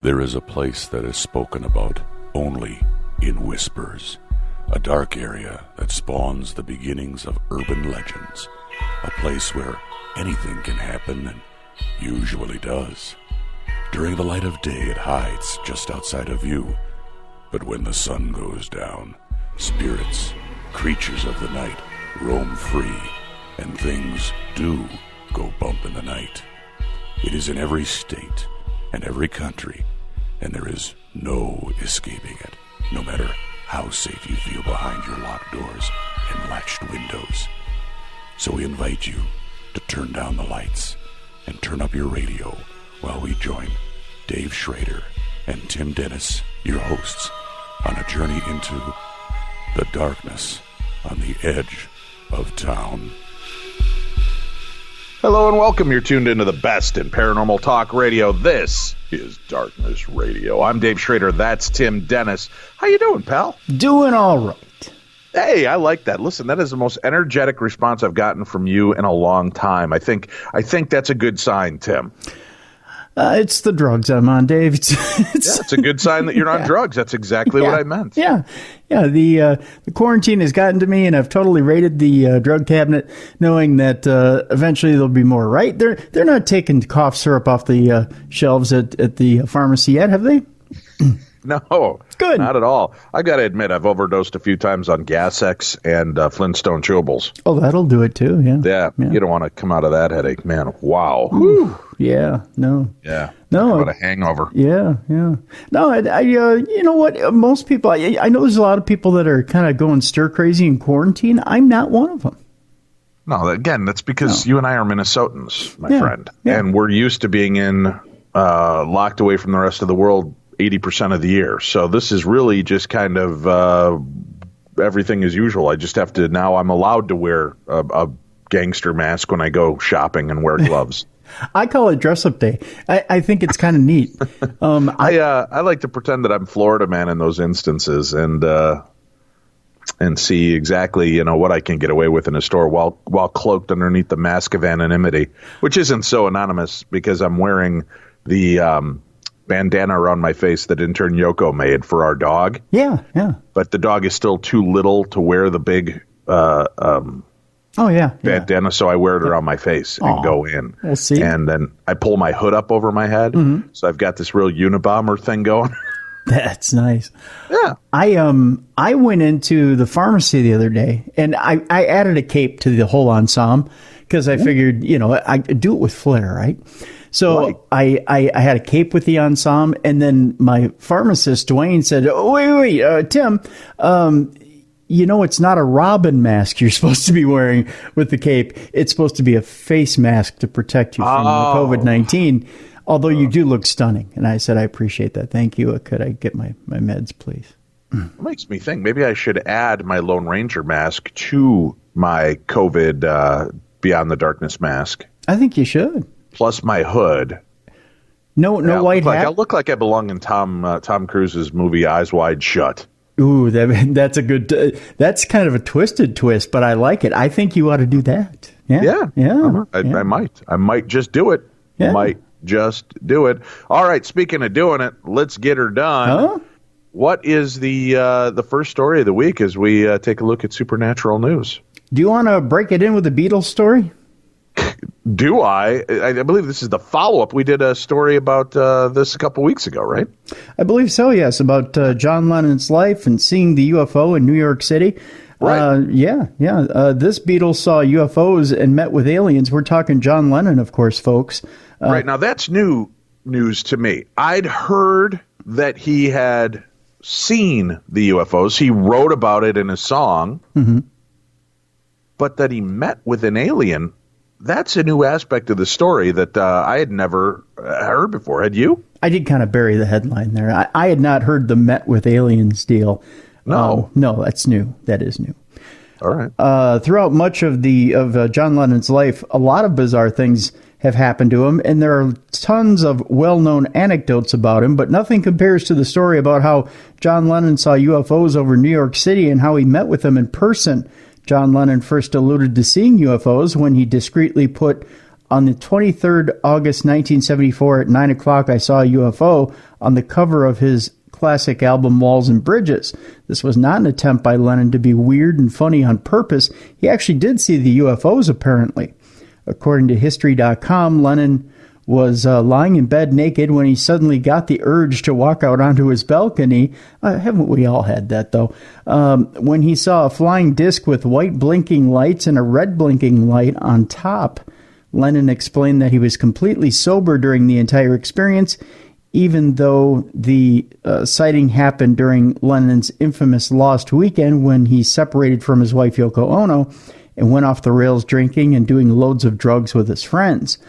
There is a place that is spoken about only in whispers, a dark area that spawns the beginnings of urban legends, a place where anything can happen and usually does. During the light of day, it hides just outside of view, but when the sun goes down, spirits, creatures of the night, roam free, and things do go bump in the night. It is in every state and every country, and there is no escaping it, no matter how safe you feel behind your locked doors and latched windows. So we invite you to turn down the lights and turn up your radio while we join Dave Schrader and Tim Dennis, your hosts, on a journey into the darkness on the edge of town. Hello and welcome. You're tuned into the best in paranormal talk radio. This is Darkness Radio. I'm Dave Schrader. That's Tim Dennis. How you doing, pal? Doing all right. Hey, I like that. Listen, that is the most energetic response I've gotten from you in a long time. I think that's a good sign, Tim. It's the drugs I'm on, Dave. It's a good sign that you're on drugs. That's exactly what I meant. Yeah. The quarantine has gotten to me, and I've totally raided the drug cabinet, knowing that eventually there'll be more. Right? They're not taking cough syrup off the shelves at the pharmacy yet, have they? No, good. Not at all. I got to admit, I've overdosed a few times on Gas X and Flintstone chewables. Oh, that'll do it too. Yeah. You don't want to come out of that headache, man. Wow. Ooh, yeah. No. Yeah. No. About a hangover. Yeah. No, I you know what? Most people, I know there's a lot of people that are kind of going stir crazy in quarantine. I'm not one of them. No, again, that's because you and I are Minnesotans, my friend, and we're used to being locked away from the rest of the world 80% of the year. So this is really just kind of everything as usual. I just have to, now I'm allowed to wear a gangster mask when I go shopping and wear gloves. I call it dress up day. I think it's kind of neat. I like to pretend that I'm Florida man in those instances and see exactly, what I can get away with in a store while cloaked underneath the mask of anonymity, which isn't so anonymous because I'm wearing the bandana around my face that intern Yoko made for our dog. Yeah. But the dog is still too little to wear the big bandana, so I wear it around my face and go in. We'll see. And then I pull my hood up over my head, so I've got this real Unabomber thing going. That's nice. Yeah. I went into the pharmacy the other day, and I added a cape to the whole ensemble because I figured, I do it with flair, right? So I had a cape with the ensemble, and then my pharmacist, Dwayne, said, "Oh, wait, Tim, it's not a Robin mask you're supposed to be wearing with the cape. It's supposed to be a face mask to protect you from COVID-19, although you do look stunning." And I said, "I appreciate that. Thank you. Could I get my meds, please?" It makes me think maybe I should add my Lone Ranger mask to my COVID Beyond the Darkness mask. I think you should. Plus my hood. No white hat? I look like I belong in Tom Cruise's movie Eyes Wide Shut. Ooh, that's a good. That's kind of a twisted twist, but I like it. I think you ought to do that. Yeah. I might just do it. Yeah. Might just do it. All right. Speaking of doing it, let's get her done. Huh? What is the first story of the week as we take a look at supernatural news? Do you want to break it in with the Beatles story? Do I believe this is the follow-up. We did a story about this a couple weeks ago, right? I believe so, yes, about John Lennon's life and seeing the UFO in New York City. Right. This Beatles saw UFOs and met with aliens. We're talking John Lennon, of course, folks. Right. Now, that's new news to me. I'd heard that he had seen the UFOs. He wrote about it in a song. Mm-hmm. But that he met with an alien, that's a new aspect of the story that I had never heard before. Had you? I did kind of bury the headline there. I had not heard the met with aliens deal. No. No, that's new. That is new. All right. Throughout much of John Lennon's life, a lot of bizarre things have happened to him, and there are tons of well-known anecdotes about him, but nothing compares to the story about how John Lennon saw UFOs over New York City and how he met with them in person. John Lennon first alluded to seeing UFOs when he discreetly put On the 23rd August 1974 at 9 o'clock, I saw a UFO on the cover of his classic album Walls and Bridges. This was not an attempt by Lennon to be weird and funny on purpose. He actually did see the UFOs, apparently. According to History.com, Lennon was lying in bed naked when he suddenly got the urge to walk out onto his balcony. Haven't we all had that, though? When he saw a flying disc with white blinking lights and a red blinking light on top. Lennon explained that he was completely sober during the entire experience, even though the sighting happened during Lennon's infamous Lost Weekend when he separated from his wife Yoko Ono and went off the rails drinking and doing loads of drugs with his friends.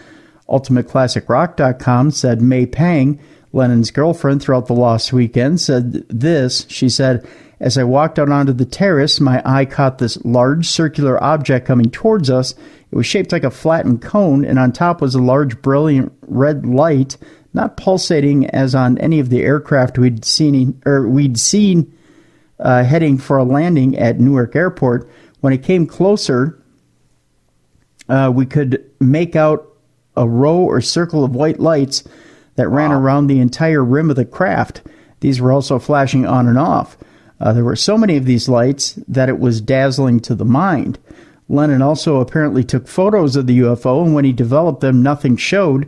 UltimateClassicRock.com said May Pang, Lennon's girlfriend throughout the Lost Weekend, said this. She said, "As I walked out onto the terrace, my eye caught this large circular object coming towards us. It was shaped like a flattened cone, and on top was a large brilliant red light, not pulsating as on any of the aircraft we'd seen heading for a landing at Newark Airport. When it came closer, we could make out a row or circle of white lights that ran around the entire rim of the craft. These were also flashing on and off. There were so many of these lights that it was dazzling to the mind." Lennon also apparently took photos of the UFO, and when he developed them, nothing showed.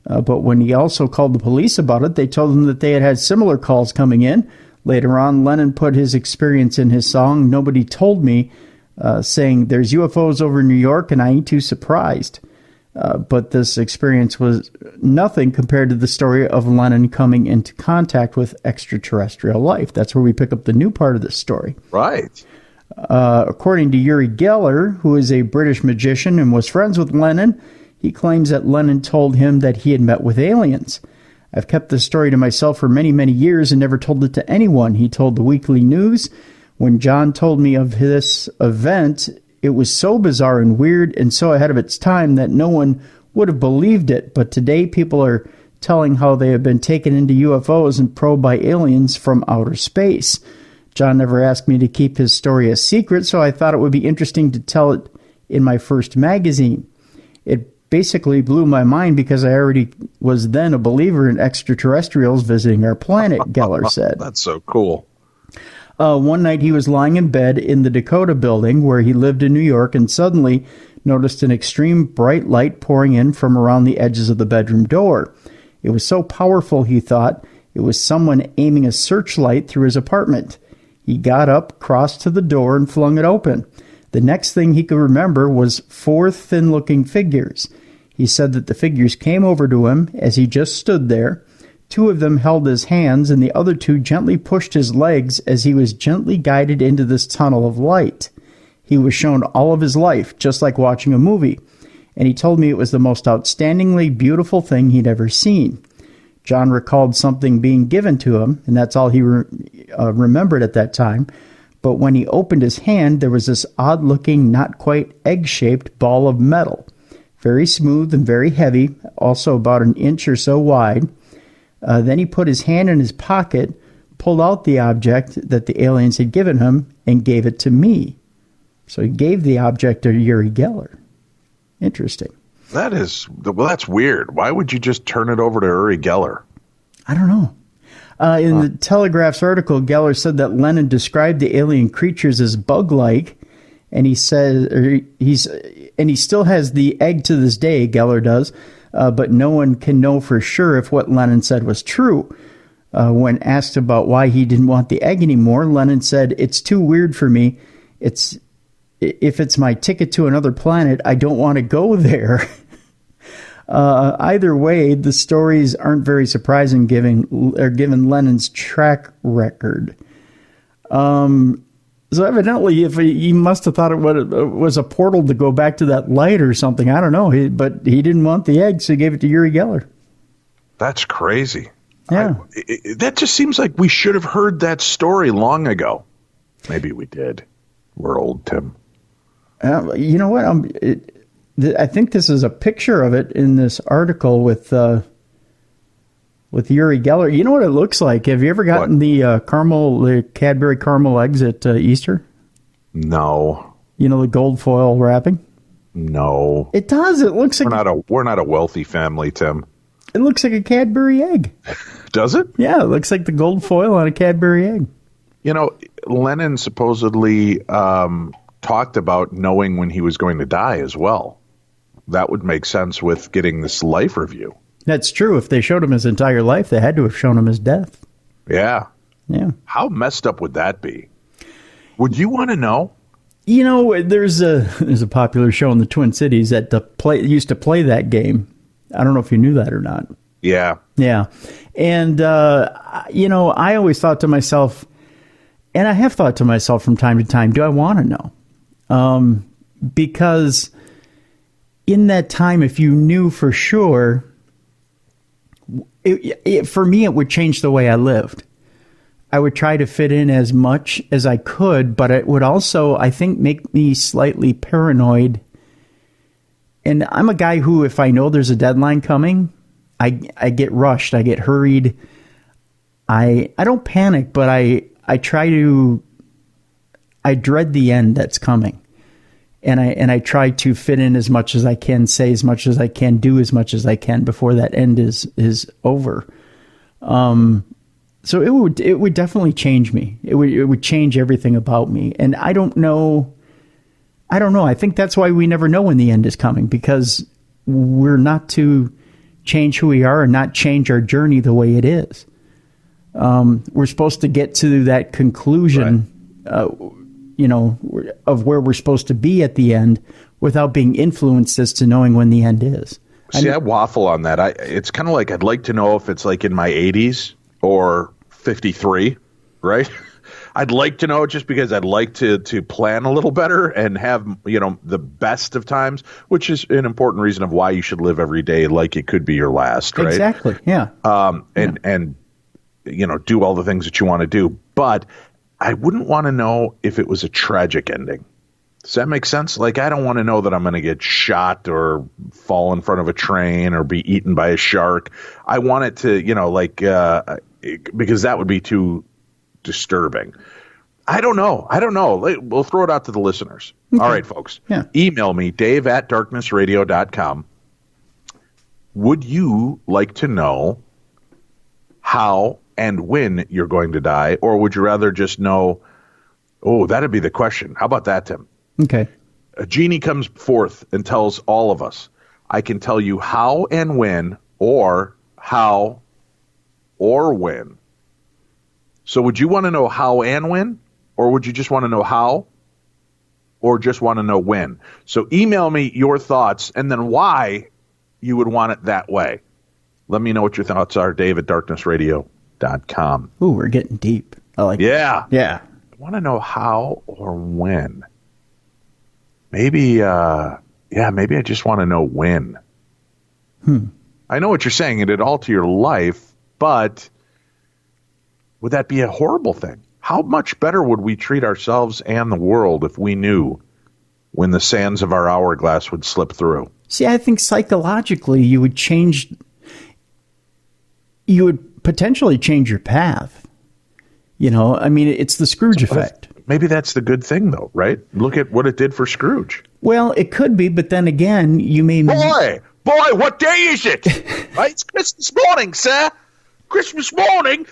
But when he also called the police about it, they told him that they had had similar calls coming in. Later on, Lennon put his experience in his song, Nobody Told Me, saying, "There's UFOs over New York, and I ain't too surprised." But this experience was nothing compared to the story of Lennon coming into contact with extraterrestrial life. That's where we pick up the new part of this story. Right. According to Uri Geller, who is a British magician and was friends with Lennon, he claims that Lennon told him that he had met with aliens. "I've kept this story to myself for many, many years and never told it to anyone," he told the Weekly News. "When John told me of this event, it was so bizarre and weird and so ahead of its time that no one would have believed it. But today people are telling how they have been taken into UFOs and probed by aliens from outer space. John never asked me to keep his story a secret, so I thought it would be interesting to tell it in my first magazine. It basically blew my mind because I already was then a believer in extraterrestrials visiting our planet," Geller said. That's so cool. One night he was lying in bed in the Dakota building where he lived in New York and suddenly noticed an extreme bright light pouring in from around the edges of the bedroom door. It was so powerful, he thought, it was someone aiming a searchlight through his apartment. He got up, crossed to the door, and flung it open. The next thing he could remember was 4 thin-looking figures. He said that the figures came over to him as he just stood there. 2 of them held his hands, and the other 2 gently pushed his legs as he was gently guided into this tunnel of light. He was shown all of his life, just like watching a movie, and he told me it was the most outstandingly beautiful thing he'd ever seen. John recalled something being given to him, and that's all he remembered at that time. But when he opened his hand, there was this odd-looking, not quite egg-shaped ball of metal, very smooth and very heavy, also about an inch or so wide. Then he put his hand in his pocket, pulled out the object that the aliens had given him, and gave it to me. So he gave the object to Uri Geller. Interesting. That's weird. Why would you just turn it over to Uri Geller? I don't know. In the Telegraph's article, Geller said that Lennon described the alien creatures as bug-like, and he said he still has the egg to this day, Geller does, but no one can know for sure if what Lennon said was true. When asked about why he didn't want the egg anymore, Lennon said, "It's too weird for me. If it's my ticket to another planet, I don't want to go there." Either way, the stories aren't very surprising given Lennon's track record. So evidently, if he must have thought it was a portal to go back to that light or something. I don't know. But he didn't want the egg, so he gave it to Uri Geller. That's crazy. Yeah. That just seems like we should have heard that story long ago. Maybe we did. We're old, Tim. You know what? I think this is a picture of it in this article with Uri Geller. You know what it looks like? Have you ever gotten the Cadbury caramel eggs at Easter? No. You know, the gold foil wrapping? No. It does. It looks like we're not a wealthy family, Tim. It looks like a Cadbury egg. Does it? Yeah, it looks like the gold foil on a Cadbury egg. You know, Lennon supposedly talked about knowing when he was going to die as well. That would make sense with getting this life review. That's true. If they showed him his entire life, they had to have shown him his death. Yeah. Yeah. How messed up would that be? Would you want to know? You know, there's a popular show in the Twin Cities that used to play that game. I don't know if you knew that or not. Yeah. Yeah. And, you know, I always thought to myself, and I have thought to myself from time to time, do I want to know? Because in that time, if you knew for sure, for me, it would change the way I lived. I would try to fit in as much as I could, but it would also, I think, make me slightly paranoid. And I'm a guy who, if I know there's a deadline coming, I get rushed. I get hurried. I don't panic, but I dread the end that's coming. And I try to fit in as much as I can, say as much as I can, do as much as I can before that end is over. So it would definitely change me. It would change everything about me. And I don't know. I think that's why we never know when the end is coming, because we're not to change who we are and not change our journey the way it is. We're supposed to get to that conclusion, right. Of where we're supposed to be at the end without being influenced as to knowing when the end is. See, I waffle on that. It's kind of like I'd like to know if it's like in my 80s or 53, right? I'd like to know, just because I'd like to plan a little better and have, the best of times, which is an important reason of why you should live every day like it could be your last, right? Exactly, yeah. And do all the things that you want to do. But I wouldn't want to know if it was a tragic ending. Does that make sense? Like, I don't want to know that I'm going to get shot or fall in front of a train or be eaten by a shark. I want it to, because that would be too disturbing. I don't know. We'll throw it out to the listeners. Okay. All right, folks. Yeah. Email me, dave@darknessradio.com. Would you like to know how and when you're going to die, or would you rather just know? Oh, that'd be the question. How about that, Tim? Okay. A genie comes forth and tells all of us, I can tell you how and when, or how or when. So would you want to know how and when, or would you just want to know how, or just want to know when? So email me your thoughts and then why you would want it that way. Let me know what your thoughts are, dave@darknessradio.com. Ooh, we're getting deep. I like that. Yeah. I want to know how or when. Maybe I just want to know when. I know what you're saying, it'd alter your life, but would that be a horrible thing? How much better would we treat ourselves and the world if we knew when the sands of our hourglass would slip through? See, I think psychologically you would potentially change your path. It's the Scrooge effect. Maybe that's the good thing, though, right? Look at what it did for Scrooge. Well, it could be, but then again, you may... Boy, what day is it? Right? It's Christmas morning, sir. Christmas morning.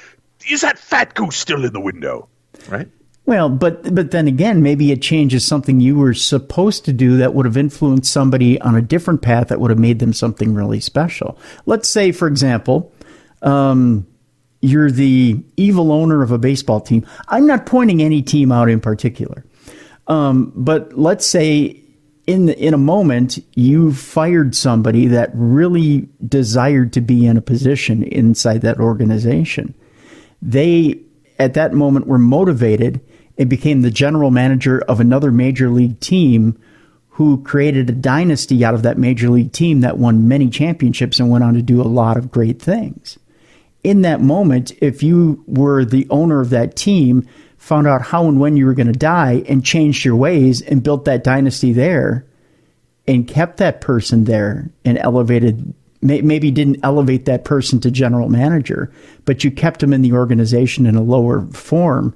Is that fat goose still in the window? Right? Well, but then again, maybe it changes something you were supposed to do that would have influenced somebody on a different path that would have made them something really special. Let's say, for example, you're the evil owner of a baseball team. I'm not pointing any team out in particular. But let's say in a moment you fired somebody that really desired to be in a position inside that organization. They, at that moment, were motivated and became the general manager of another major league team who created a dynasty out of that major league team that won many championships and went on to do a lot of great things. In that moment, if you were the owner of that team, found out how and when you were going to die and changed your ways and built that dynasty there and kept that person there and maybe didn't elevate that person to general manager, but you kept them in the organization in a lower form,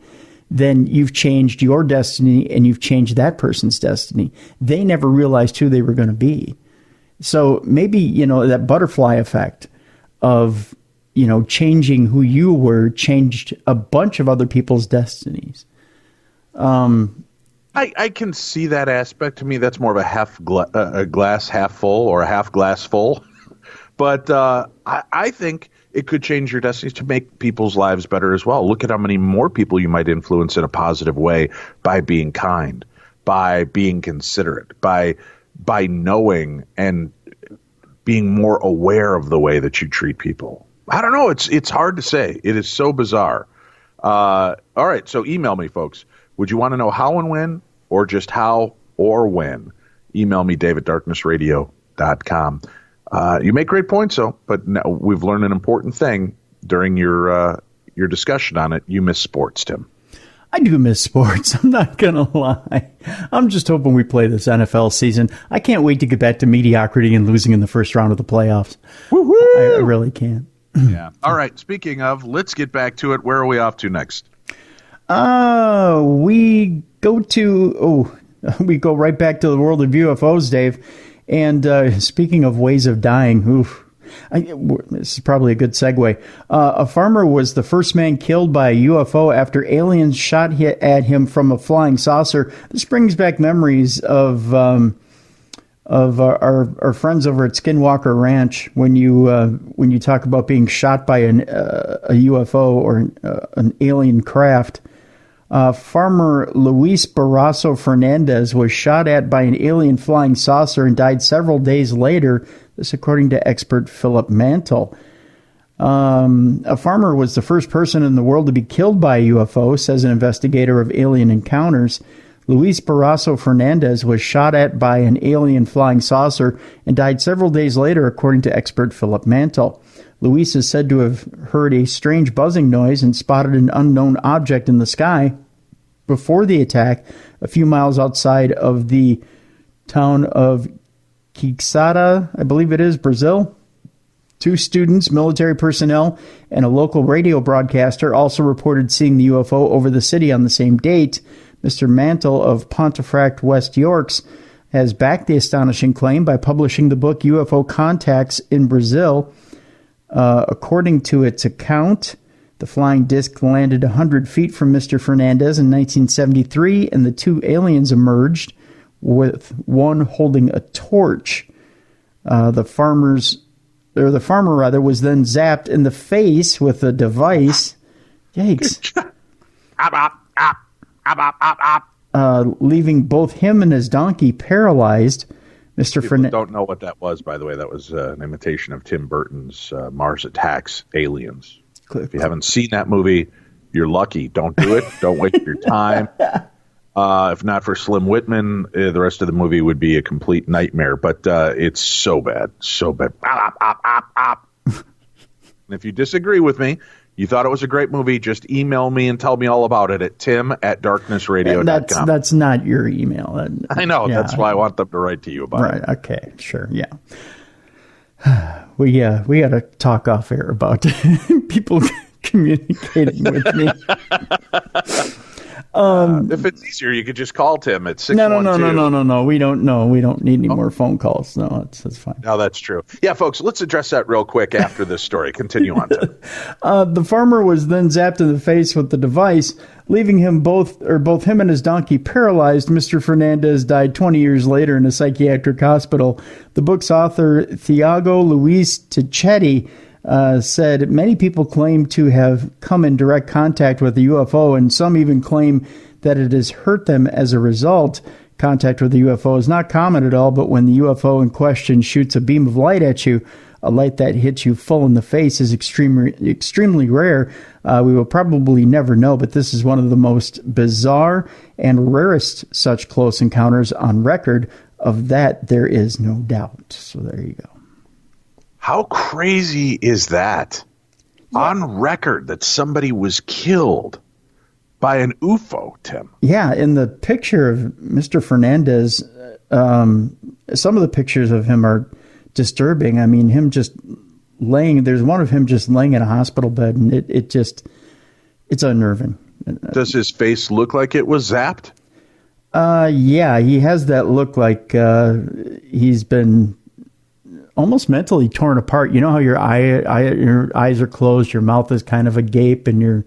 then you've changed your destiny and you've changed that person's destiny. They never realized who they were going to be. So maybe, that butterfly effect of, changing who you were changed a bunch of other people's destinies. I can see that aspect. To me, that's more of a glass half full or a half glass full. But I think it could change your destinies to make people's lives better as well. Look at how many more people you might influence in a positive way by being kind, by being considerate, by knowing and being more aware of the way that you treat people. I don't know. It's hard to say. It is so bizarre. All right. So email me, folks. Would you want to know how and when, or just how or when? Email me, dave@darknessradio.com. You make great points, though, but now we've learned an important thing during your discussion on it. You miss sports, Tim. I do miss sports. I'm not going to lie. I'm just hoping we play this NFL season. I can't wait to get back to mediocrity and losing in the first round of the playoffs. Woo-hoo! I really can't. Yeah. All right. Speaking of, let's get back to it. Where are we off to next? We go right back to the world of UFOs, Dave. And speaking of ways of dying, this is probably a good segue. A farmer was the first man killed by a UFO after aliens shot at him from a flying saucer. This brings back memories of our friends over at Skinwalker Ranch when you talk about being shot by a UFO or an alien craft. Farmer Luis Barrasso Fernandez was shot at by an alien flying saucer and died several days later, this according to expert Philip Mantle. A farmer was the first person in the world to be killed by a UFO, says an investigator of alien encounters. Luis Barrasso Fernandez was shot at by an alien flying saucer and died several days later, according to expert Philip Mantle. Luis is said to have heard a strange buzzing noise and spotted an unknown object in the sky before the attack, a few miles outside of the town of Quixada, I believe it is, Brazil. 2 students, military personnel, and a local radio broadcaster also reported seeing the UFO over the city on the same date. Mr. Mantle of Pontefract, West Yorks, has backed the astonishing claim by publishing the book UFO Contacts in Brazil. According to its account, the flying disc landed 100 feet from Mr. Fernandez in 1973, and the 2 aliens emerged, with one holding a torch. The farmer was then zapped in the face with a device. Yikes. Leaving both him and his donkey paralyzed. Mr. People don't know what that was, by the way. That was an imitation of Tim Burton's Mars Attacks Aliens. If you haven't seen that movie, you're lucky. Don't do it. Don't waste your time. If not for Slim Whitman, the rest of the movie would be a complete nightmare. But it's so bad. So bad. And if you disagree with me, you thought it was a great movie, just email me and tell me all about it at tim@darknessradio.com. That's not your email. I know. Yeah. That's why I want them to write to you about it. Right. Okay. Sure. Yeah. We got to talk off air about people communicating with me. If it's easier, you could just call Tim at 612. No. We don't need any more phone calls. No, that's fine. No, that's true. Yeah, folks, let's address that real quick after this story. Continue on, Tim. The farmer was then zapped in the face with the device, leaving him both him and his donkey paralyzed. Mr. Fernandez died 20 years later in a psychiatric hospital. The book's author, Thiago Luis Tichetti, said many people claim to have come in direct contact with the UFO, and some even claim that it has hurt them as a result. Contact with the UFO is not common at all, but when the UFO in question shoots a beam of light at you, a light that hits you full in the face is extremely rare. We will probably never know, but this is one of the most bizarre and rarest such close encounters on record. Of that, there is no doubt. So there you go. How crazy is that? Yeah. On record that somebody was killed by an UFO, Tim. Yeah, in the picture of Mr. Fernandez, some of the pictures of him are disturbing. I mean, him just there's one of him just laying in a hospital bed, and it's unnerving. Does his face look like it was zapped? Yeah, he has that look like he's been almost mentally torn apart. You know how your eyes are closed, your mouth is kind of agape, and you're,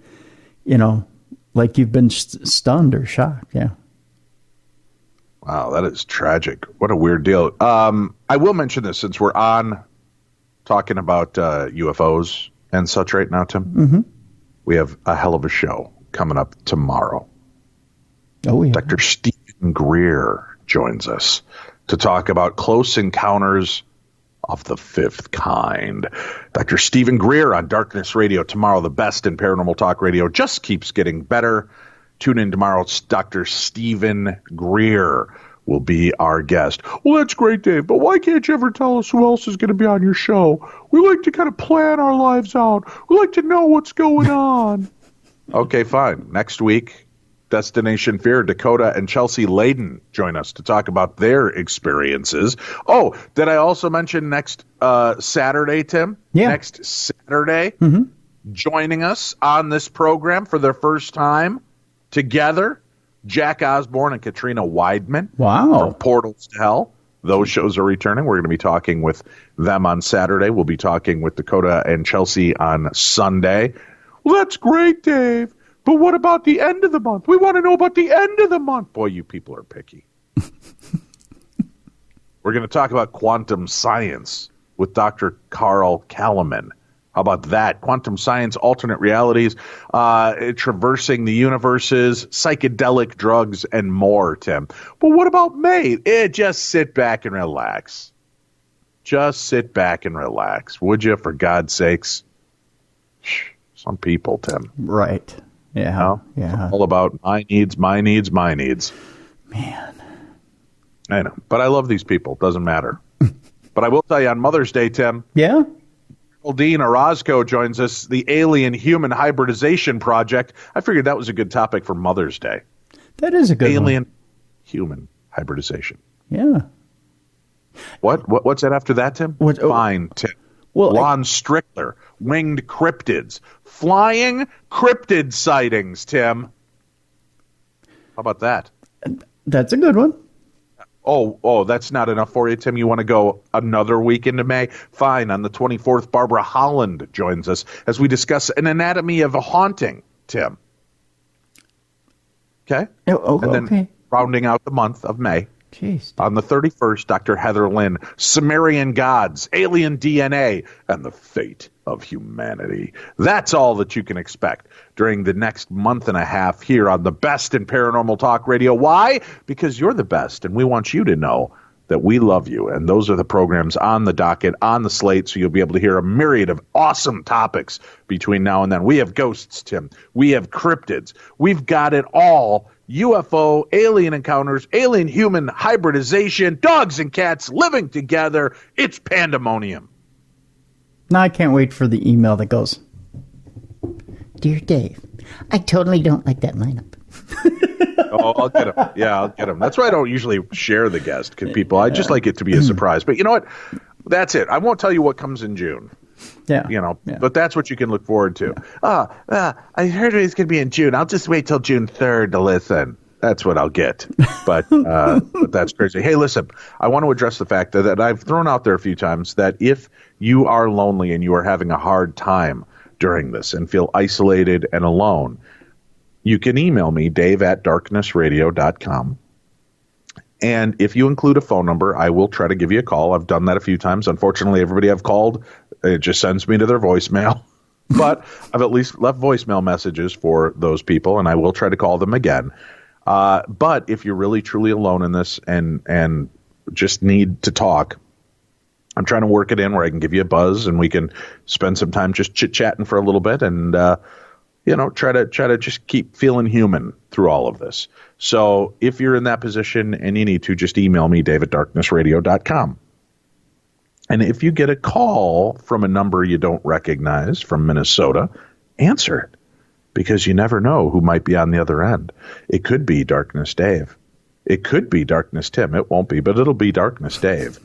like you've been stunned or shocked. Yeah. Wow, that is tragic. What a weird deal. I will mention this since we're on talking about UFOs and such right now, Tim. Mm-hmm. We have a hell of a show coming up tomorrow. Oh, yeah. Dr. Stephen Greer joins us to talk about close encounters of the fifth kind. Dr. Stephen Greer on Darkness Radio tomorrow, the best in paranormal talk radio, just keeps getting better. Tune in tomorrow. Dr. Stephen Greer will be our guest. Well, that's great, Dave, but why can't you ever tell us who else is going to be on your show? We like to kind of plan our lives out. We like to know what's going on. Okay, fine. Next week, Destination Fear, Dakota and Chelsea Layden join us to talk about their experiences. Oh, did I also mention next Saturday, Tim? Yeah. Next Saturday, joining us on this program for their first time together, Jack Osborne and Katrina Weidman. Wow. From Portals to Hell. Those shows are returning. We're going to be talking with them on Saturday. We'll be talking with Dakota and Chelsea on Sunday. Well, that's great, Dave. But what about the end of the month? We want to know about the end of the month. Boy, you people are picky. We're going to talk about quantum science with Dr. Carl Kalaman. How about that? Quantum science, alternate realities, traversing the universes, psychedelic drugs, and more, Tim. But what about May? Just sit back and relax. Just sit back and relax. Would you, for God's sakes? Some people, Tim. Right. Yeah. Yeah. It's all about my needs, my needs, my needs. Man. I know. But I love these people. Doesn't matter. But I will tell you, on Mother's Day, Tim. Yeah? Dean Orozco joins us, the Alien-Human Hybridization Project. I figured that was a good topic for Mother's Day. That is a good one. Alien-Human Hybridization. Yeah. What's that after that, Tim? Fine, Tim. Well, Lon Strickler, winged cryptids, flying cryptid sightings, Tim. How about that? That's a good one. Oh, that's not enough for you, Tim. You want to go another week into May? Fine. On the 24th, Barbara Holland joins us as we discuss an anatomy of a haunting, Tim. Okay? And then rounding out the month of May. Jeez. On the 31st, Dr. Heather Lynn, Sumerian gods, alien DNA, and the fate of humanity. That's all that you can expect during the next month and a half here on the best in paranormal talk radio. Why? Because you're the best, and we want you to know that we love you. And those are the programs on the docket, on the slate, so you'll be able to hear a myriad of awesome topics between now and then. We have ghosts, Tim. We have cryptids. We've got it all. UFO, alien encounters, alien-human hybridization, dogs and cats living together. It's pandemonium. Now I can't wait for the email that goes, "Dear Dave, I totally don't like that lineup." Oh, I'll get him. Yeah, I'll get him. That's why I don't usually share the guest with people. I just like it to be a surprise. But you know what? That's it. I won't tell you what comes in June. Yeah. But that's what you can look forward to. I heard it's going to be in June. I'll just wait till June 3rd to listen. That's what I'll get. But that's crazy. Hey, listen, I want to address the fact that I've thrown out there a few times that if you are lonely and you are having a hard time during this and feel isolated and alone, you can email me, dave@darknessradio.com. And if you include a phone number, I will try to give you a call. I've done that a few times. Unfortunately, everybody I've called, it just sends me to their voicemail. But I've at least left voicemail messages for those people, and I will try to call them again. But if you're really, truly alone in this and just need to talk, I'm trying to work it in where I can give you a buzz and we can spend some time just chit-chatting for a little bit and try to just keep feeling human through all of this. So if you're in that position and you need to, just email me, dave@darknessradio.com. And if you get a call from a number you don't recognize from Minnesota, answer it, because you never know who might be on the other end. It could be Darkness Dave. It could be Darkness Tim. It won't be, but it'll be Darkness Dave.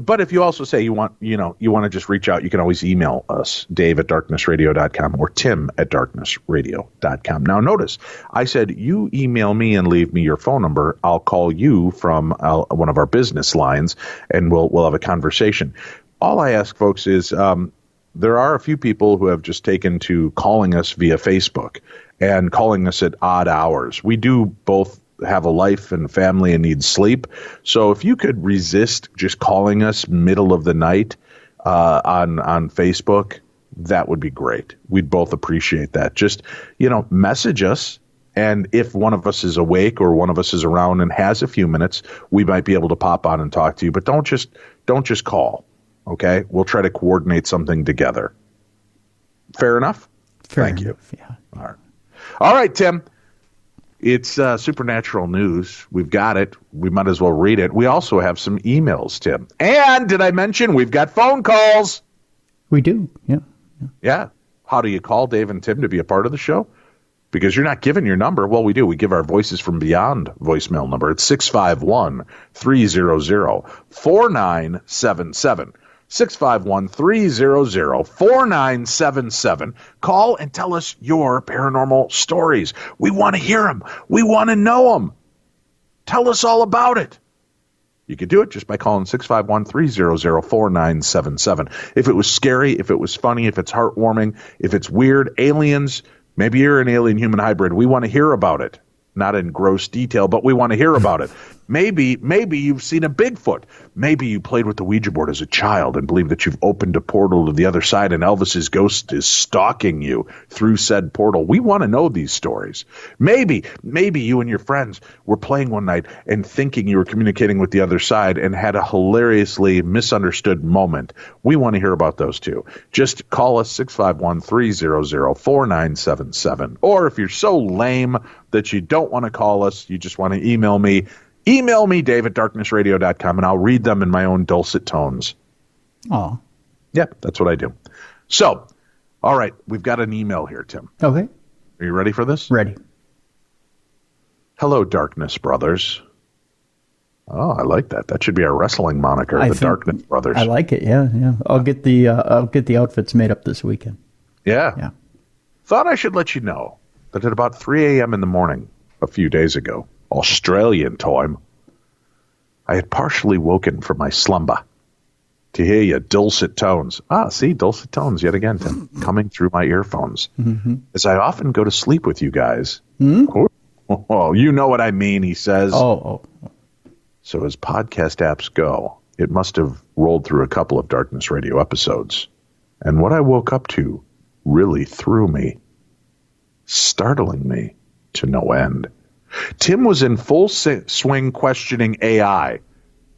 But if you also say you want to just reach out, you can always email us, dave@darknessradio.com or tim@darknessradio.com. Now, notice, I said you email me and leave me your phone number. I'll call you from one of our business lines, and we'll have a conversation. All I ask, folks, is there are a few people who have just taken to calling us via Facebook and calling us at odd hours. We do both have a life and family and need sleep. So if you could resist just calling us middle of the night on Facebook, that would be great. We'd both appreciate that. Just, message us. And if one of us is awake or one of us is around and has a few minutes, we might be able to pop on and talk to you. But don't just call. Okay? We'll try to coordinate something together. Fair enough? Thank you. Yeah. All right, Tim. It's supernatural news. We've got it. We might as well read it. We also have some emails, Tim. And did I mention we've got phone calls? We do, yeah. Yeah. How do you call Dave and Tim to be a part of the show? Because you're not giving your number. Well, we do. We give our Voices from Beyond voicemail number. It's 651-300-4977. 651-300-4977. Call and tell us your paranormal stories. We want to hear them. We want to know them. Tell us all about it. You could do it just by calling 651-300-4977. If it was scary, if it was funny, if it's heartwarming, if it's weird, aliens, maybe you're an alien-human hybrid. We want to hear about it. Not in gross detail, but we want to hear about it. Maybe you've seen a Bigfoot. Maybe you played with the Ouija board as a child and believe that you've opened a portal to the other side and Elvis's ghost is stalking you through said portal. We want to know these stories. Maybe you and your friends were playing one night and thinking you were communicating with the other side and had a hilariously misunderstood moment. We want to hear about those too. Just call us 651-300-4977. Or if you're so lame that you don't want to call us, you just want to email me, dave@darknessradio.com, and I'll read them in my own dulcet tones. Oh. Yep, that's what I do. So, all right, we've got an email here, Tim. Okay. Are you ready for this? Ready. Hello, Darkness Brothers. Oh, I like that. That should be our wrestling moniker, the Darkness Brothers. I like it, yeah. I'll get the outfits made up this weekend. Yeah. Thought I should let you know that at about 3 a.m. in the morning a few days ago, Australian time, I had partially woken from my slumber to hear your dulcet tones. Dulcet tones yet again, Tim, coming through my earphones. Mm-hmm. As I often go to sleep with you guys. Mm-hmm. Oh, you know what I mean, he says. Oh. So as podcast apps go, it must have rolled through a couple of Darkness Radio episodes. And what I woke up to really threw me, startling me to no end. Tim was in full swing questioning AI.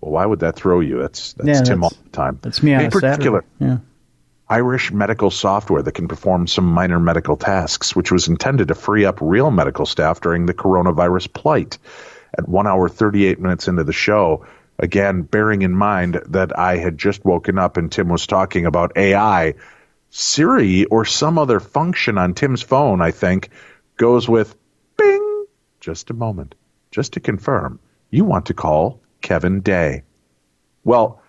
Well, why would that throw you? That's Tim all the time. That's me on in particular, Saturday. Yeah. Irish medical software that can perform some minor medical tasks, which was intended to free up real medical staff during the coronavirus plight. At 1 hour, 38 minutes into the show, again, bearing in mind that I had just woken up and Tim was talking about AI, Siri or some other function on Tim's phone, I think, goes with bing. Just a moment. Just to confirm, you want to call Kevin Day. Well,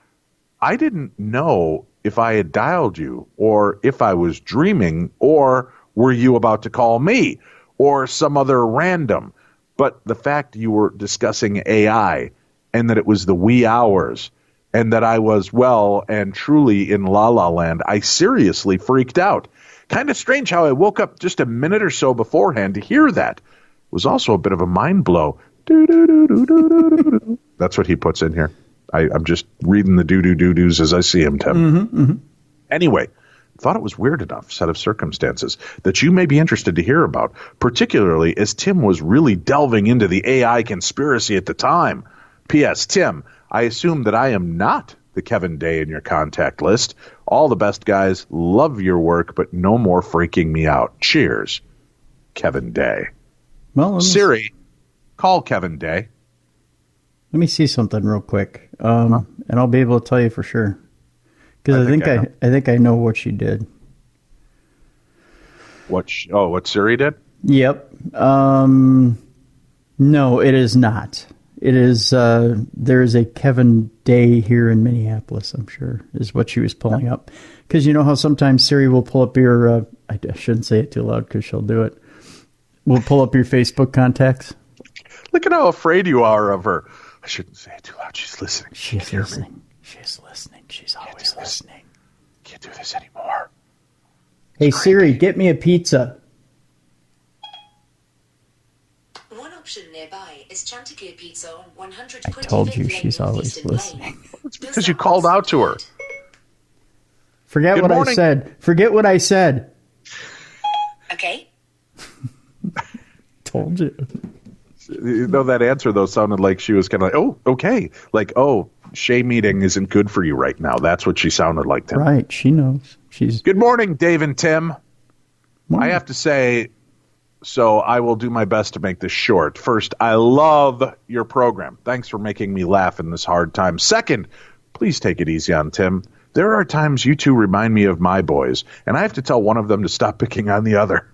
I didn't know if I had dialed you or if I was dreaming or were you about to call me or some other random. But the fact you were discussing AI and that it was the wee hours and that I was well and truly in La La Land, I seriously freaked out. Kind of strange how I woke up just a minute or so beforehand to hear that. It was also a bit of a mind blow. That's what he puts in here. I'm just reading the doo-doo-doo-doos as I see him, Tim. Mm-hmm, mm-hmm. Anyway, thought it was weird enough set of circumstances that you may be interested to hear about, particularly as Tim was really delving into the AI conspiracy at the time. P.S. Tim, I assume that I am not the Kevin Day in your contact list. All the best, guys. Love your work, but no more freaking me out. Cheers, Kevin Day. Well, Siri, call Kevin Day. Let me see something real quick, and I'll be able to tell you for sure. Because I think I know what she did. What Siri did? Yep. No, it is not. It is, there's a Kevin Day here in Minneapolis, I'm sure, is what she was pulling up. Because you know how sometimes Siri will pull up your, I shouldn't say it too loud because she'll do it. We'll pull up your Facebook contacts. Look at how afraid you are of her. I shouldn't say it too loud. She's listening. She's listening. She's listening. She's always listening. Can't do this anymore. Hey, Siri, get me a pizza. One option nearby is Chanticleer Pizza on 100. I told you she's always listening. It's because you called out to her. Forget what I said. Forget what I said. Okay. Told you. You know, that answer, though, sounded like she was kind of like, oh, okay. Like, oh, Shay meeting isn't good for you right now. That's what she sounded like, Tim. Right. She knows. Good morning, Dave and Tim. Morning. I have to say, so I will do my best to make this short. First, I love your program. Thanks for making me laugh in this hard time. Second, please take it easy on Tim. There are times you two remind me of my boys, and I have to tell one of them to stop picking on the other.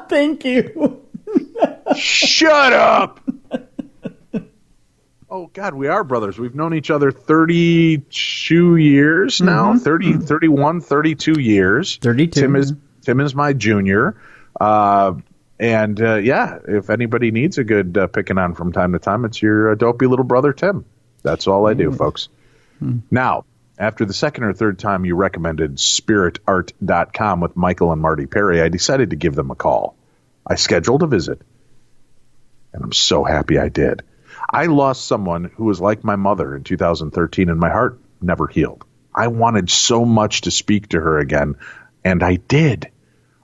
Thank you. Shut up! Oh, God, we are brothers. We've known each other 32 years now, 31, 32 years. 32. Tim is my junior. Yeah, if anybody needs a good picking on from time to time, it's your dopey little brother, Tim. That's all I do, folks. Now, after the second or third time you recommended spiritart.com with Michael and Marty Perry, I decided to give them a call. I scheduled a visit, and I'm so happy I did. I lost someone who was like my mother in 2013, and my heart never healed. I wanted so much to speak to her again, and I did.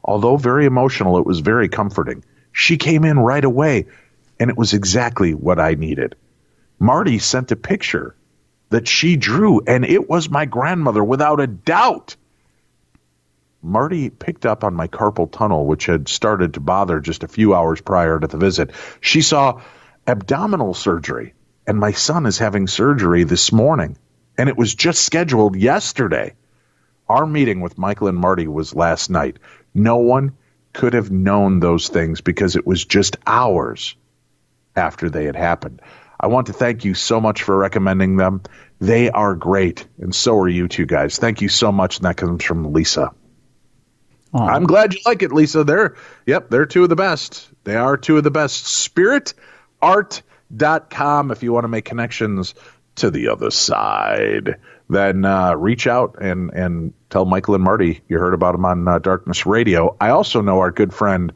Although very emotional, it was very comforting. She came in right away, and it was exactly what I needed. Marty sent a picture that she drew, and it was my grandmother without a doubt. Marty picked up on my carpal tunnel, which had started to bother just a few hours prior to the visit. She saw abdominal surgery, and my son is having surgery this morning, and it was just scheduled yesterday. Our meeting with Michael and Marty was last night. No one could have known those things because it was just hours after they had happened. I want to thank you so much for recommending them. They are great, and so are you two guys. Thank you so much, and that comes from Lisa. Aww. I'm glad you like it, Lisa. They're two of the best. They are two of the best. SpiritArt.com if you want to make connections to the other side. Then reach out and tell Michael and Marty you heard about them on Darkness Radio. I also know our good friend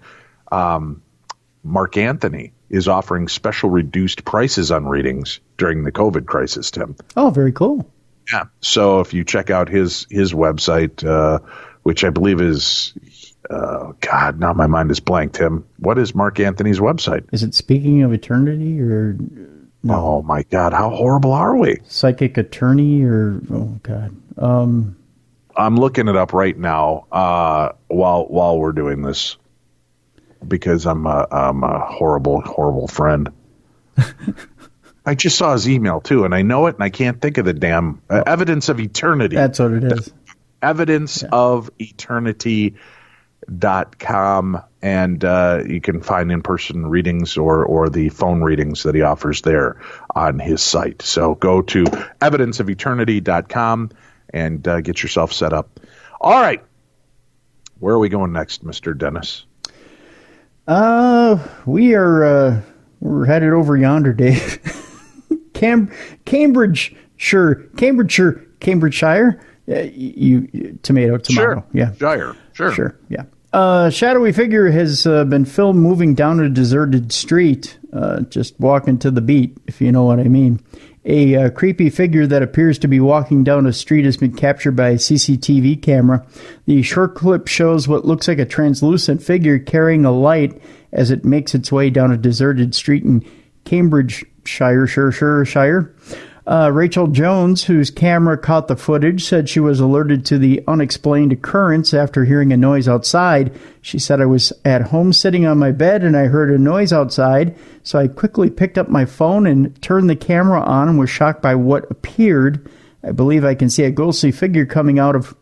Mark Anthony is offering special reduced prices on readings during the COVID crisis, Tim. Oh, very cool. Yeah. So if you check out his website, which I believe is, God, now my mind is blank, Tim. What is Mark Anthony's website? Is it Speaking of Eternity or... No. Oh, my God. How horrible are we? Psychic Attorney or... Oh, God. I'm looking it up right now while we're doing this because I'm a horrible, horrible friend. I just saw his email, too, and I know it, and I can't think of the damn... Evidence of Eternity. That's what it is. Evidenceofeternity.com, and you can find in-person readings or the phone readings that he offers there on his site. So go to evidenceofeternity.com and get yourself set up. All right. Where are we going next, Mr. Dennis? We're headed over yonder, Dave. Cambridgeshire. You tomato. Sure. Yeah. Sure. Yeah. Shadowy figure has been filmed moving down a deserted street, just walking to the beat, if you know what I mean. A creepy figure that appears to be walking down a street has been captured by a CCTV camera. The short clip shows what looks like a translucent figure carrying a light as it makes its way down a deserted street in Cambridgeshire. Rachel Jones, whose camera caught the footage, said she was alerted to the unexplained occurrence after hearing a noise outside. She said, I was at home sitting on my bed and I heard a noise outside, so I quickly picked up my phone and turned the camera on and was shocked by what appeared. I believe I can see a ghostly figure coming out of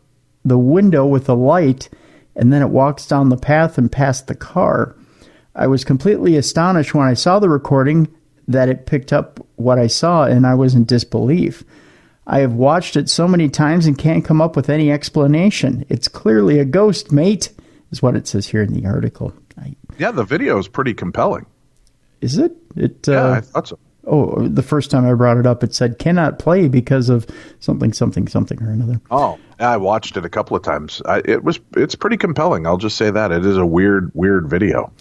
the window with a light, and then it walks down the path and past the car. I was completely astonished when I saw the recording that it picked up what I saw, and I was in disbelief. I have watched it so many times and can't come up with any explanation. It's clearly a ghost, mate, is what it says here in the article. Yeah, the video is pretty compelling. Is it? Yeah, I thought so. Oh, the first time I brought it up, it said cannot play because of something or another. Oh, I watched it a couple of times. It's pretty compelling. I'll just say that. It is a weird video.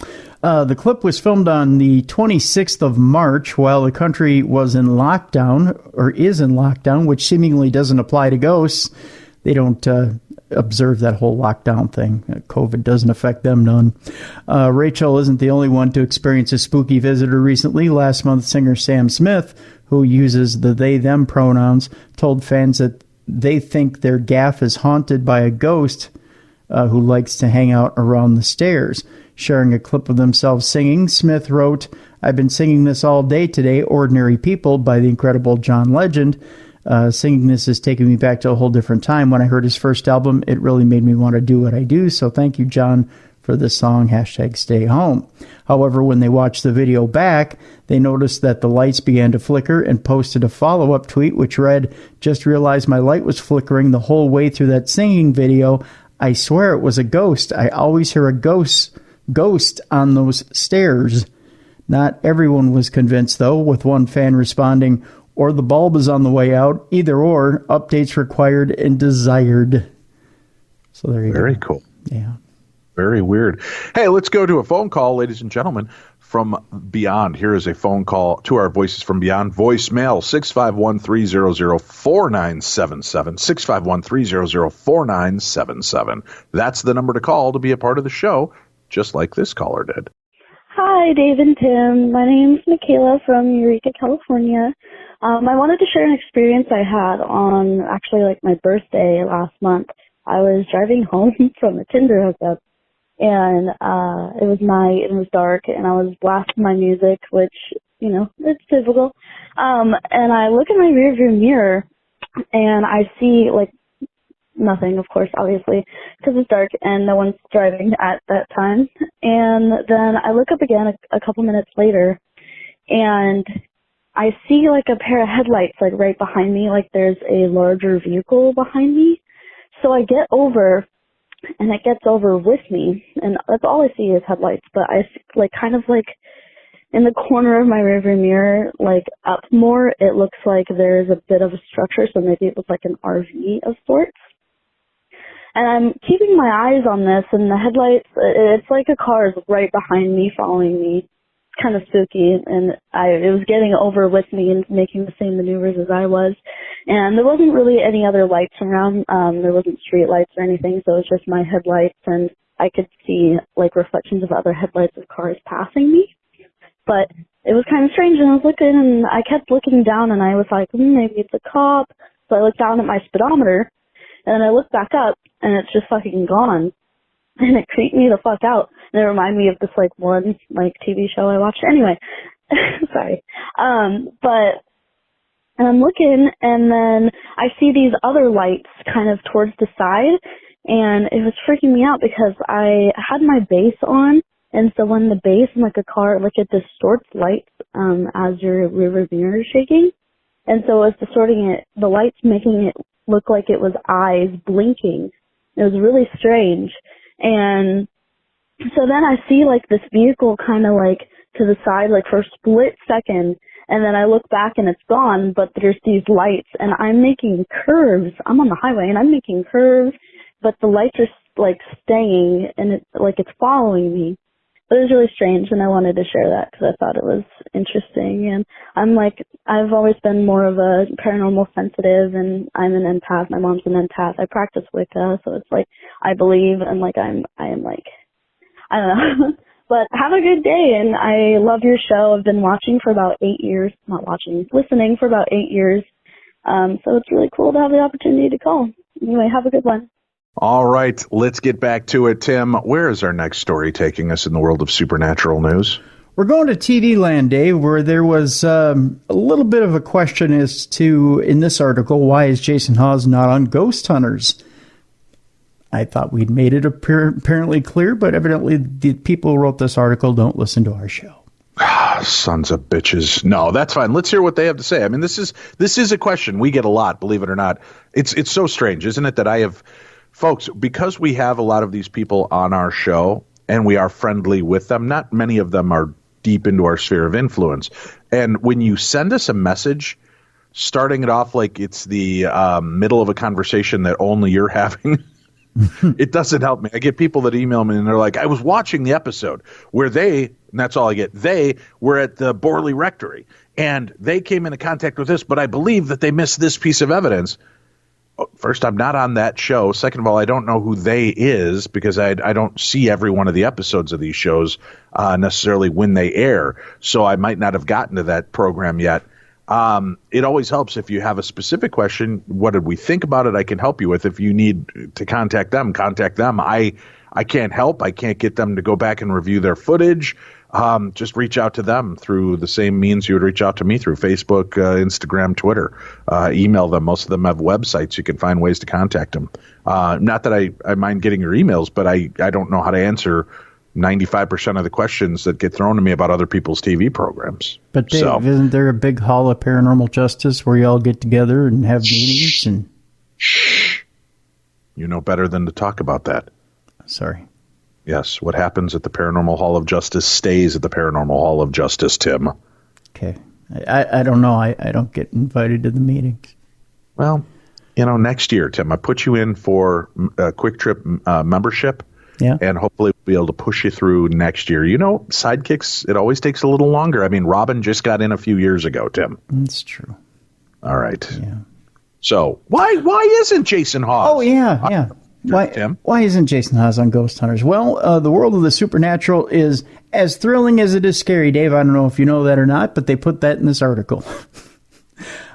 The clip was filmed on the 26th of March while the country was in lockdown, or is in lockdown, which seemingly doesn't apply to ghosts. They don't observe that whole lockdown thing. COVID doesn't affect them none. Rachel isn't the only one to experience a spooky visitor recently. Last month, singer Sam Smith, who uses the they-them pronouns, told fans that they think their gaff is haunted by a ghost who likes to hang out around the stairs. Sharing a clip of themselves singing, Smith wrote, "I've been singing this all day today, Ordinary People," by the incredible John Legend. Singing this has taken me back to a whole different time. When I heard his first album, it really made me want to do what I do. So thank you, John, for this song, #StayHome. However, when they watched the video back, they noticed that the lights began to flicker and posted a follow-up tweet which read, "Just realized my light was flickering the whole way through that singing video. I swear it was a ghost. I always hear a ghost on those stairs." Not everyone was convinced, though, with one fan responding, "Or the bulb is on the way out. Either or, updates required and desired." So there you go. Very cool. Yeah. Very weird. Hey, let's go to a phone call, ladies and gentlemen, from Beyond. Here is a phone call to our Voices from Beyond voicemail, 651-300-4977, 651-300-4977. That's the number to call to be a part of the show, just like this caller did. Hi, Dave and Tim. My name's Michaela from Eureka, California. I wanted to share an experience I had on actually like my birthday last month. I was driving home from a Tinder hookup, and it was night and it was dark, and I was blasting my music, which, you know, it's typical. And I look in my rearview mirror, and I see like nothing, of course, obviously, because it's dark and no one's driving at that time. And then I look up again a couple minutes later, and I see like a pair of headlights like right behind me, like there's a larger vehicle behind me. So I get over, and it gets over with me, and that's all I see is headlights. But I like kind of like in the corner of my rearview mirror, like up more, it looks like there's a bit of a structure, so maybe it was like an RV of sorts. And I'm keeping my eyes on this, and the headlights, it's like a car is right behind me, following me. It's kind of spooky, and it was getting over with me and making the same maneuvers as I was. And there wasn't really any other lights around. There wasn't street lights or anything, so it was just my headlights, and I could see like reflections of other headlights of cars passing me. But it was kind of strange, and I was looking, and I kept looking down, and I was like, maybe it's a cop. So I looked down at my speedometer, and then I looked back up, and it's just fucking gone. And it creeped me the fuck out. And it reminded me of this, like, one, like, TV show I watched. Anyway, sorry. But and I'm looking, and then I see these other lights kind of towards the side, and it was freaking me out because I had my bass on, and so when the bass in, like, a car, like, it distorts lights as your rear mirror is shaking. And so it was distorting it, the lights making it look like it was eyes blinking. It was really strange. And so then I see like this vehicle kind of like to the side, like for a split second, and then I look back and it's gone, but there's these lights, and I'm making curves. I'm on the highway and I'm making curves, but the lights are like staying, and it's like it's following me. But it was really strange, and I wanted to share that because I thought it was interesting. And I'm like, I've always been more of a paranormal sensitive, and I'm an empath. My mom's an empath. I practice Wicca, so it's like I believe, and like I am like, I don't know. But have a good day, and I love your show. I've been watching for about 8 years, listening for about 8 years. So it's really cool to have the opportunity to call. Anyway, have a good one. All right, let's get back to it. Tim, where is our next story taking us in the world of supernatural news? We're going to TV Land, Dave, where there was a little bit of a question as to, in this article, why is Jason Hawes not on Ghost Hunters? I thought we'd made it apparently clear, but evidently the people who wrote this article don't listen to our show. Sons of bitches. No, that's fine. Let's hear what they have to say. I mean, this is a question we get a lot, believe it or not. It's so strange, isn't it, that I have folks, because we have a lot of these people on our show and we are friendly with them. Not many of them are deep into our sphere of influence. And when you send us a message, starting it off like it's the middle of a conversation that only you're having, it doesn't help me. I get people that email me and they're like, I was watching the episode where and that's all I get, they were at the Borley Rectory and they came into contact with this, but I believe that they missed this piece of evidence. First, I'm not on that show. Second of all, I don't know who they is because I don't see every one of the episodes of these shows necessarily when they air. So I might not have gotten to that program yet. It always helps if you have a specific question. What did we think about it? I can help you with. If you need to contact them, contact them. I can't help. I can't get them to go back and review their footage. Just reach out to them through the same means you would reach out to me through Facebook, Instagram, Twitter. Email them. Most of them have websites. You can find ways to contact them. Not that I mind getting your emails, but I don't know how to answer 95% of the questions that get thrown to me about other people's TV programs. But Dave, isn't there a big hall of paranormal justice where you all get together and have meetings? And shh, you know better than to talk about that. Sorry. Yes, what happens at the Paranormal Hall of Justice stays at the Paranormal Hall of Justice, Tim. Okay. I don't know. I don't get invited to the meetings. Well, next year, Tim, I put you in for a Quick Trip membership. Yeah. And hopefully we'll be able to push you through next year. Sidekicks, it always takes a little longer. I mean, Robin just got in a few years ago, Tim. That's true. All right. Yeah. So why isn't Jason Hawes? Oh, yeah. Why isn't Jason Hawes on Ghost Hunters? Well, the world of the supernatural is as thrilling as it is scary, Dave. I don't know if you know that or not, but they put that in this article.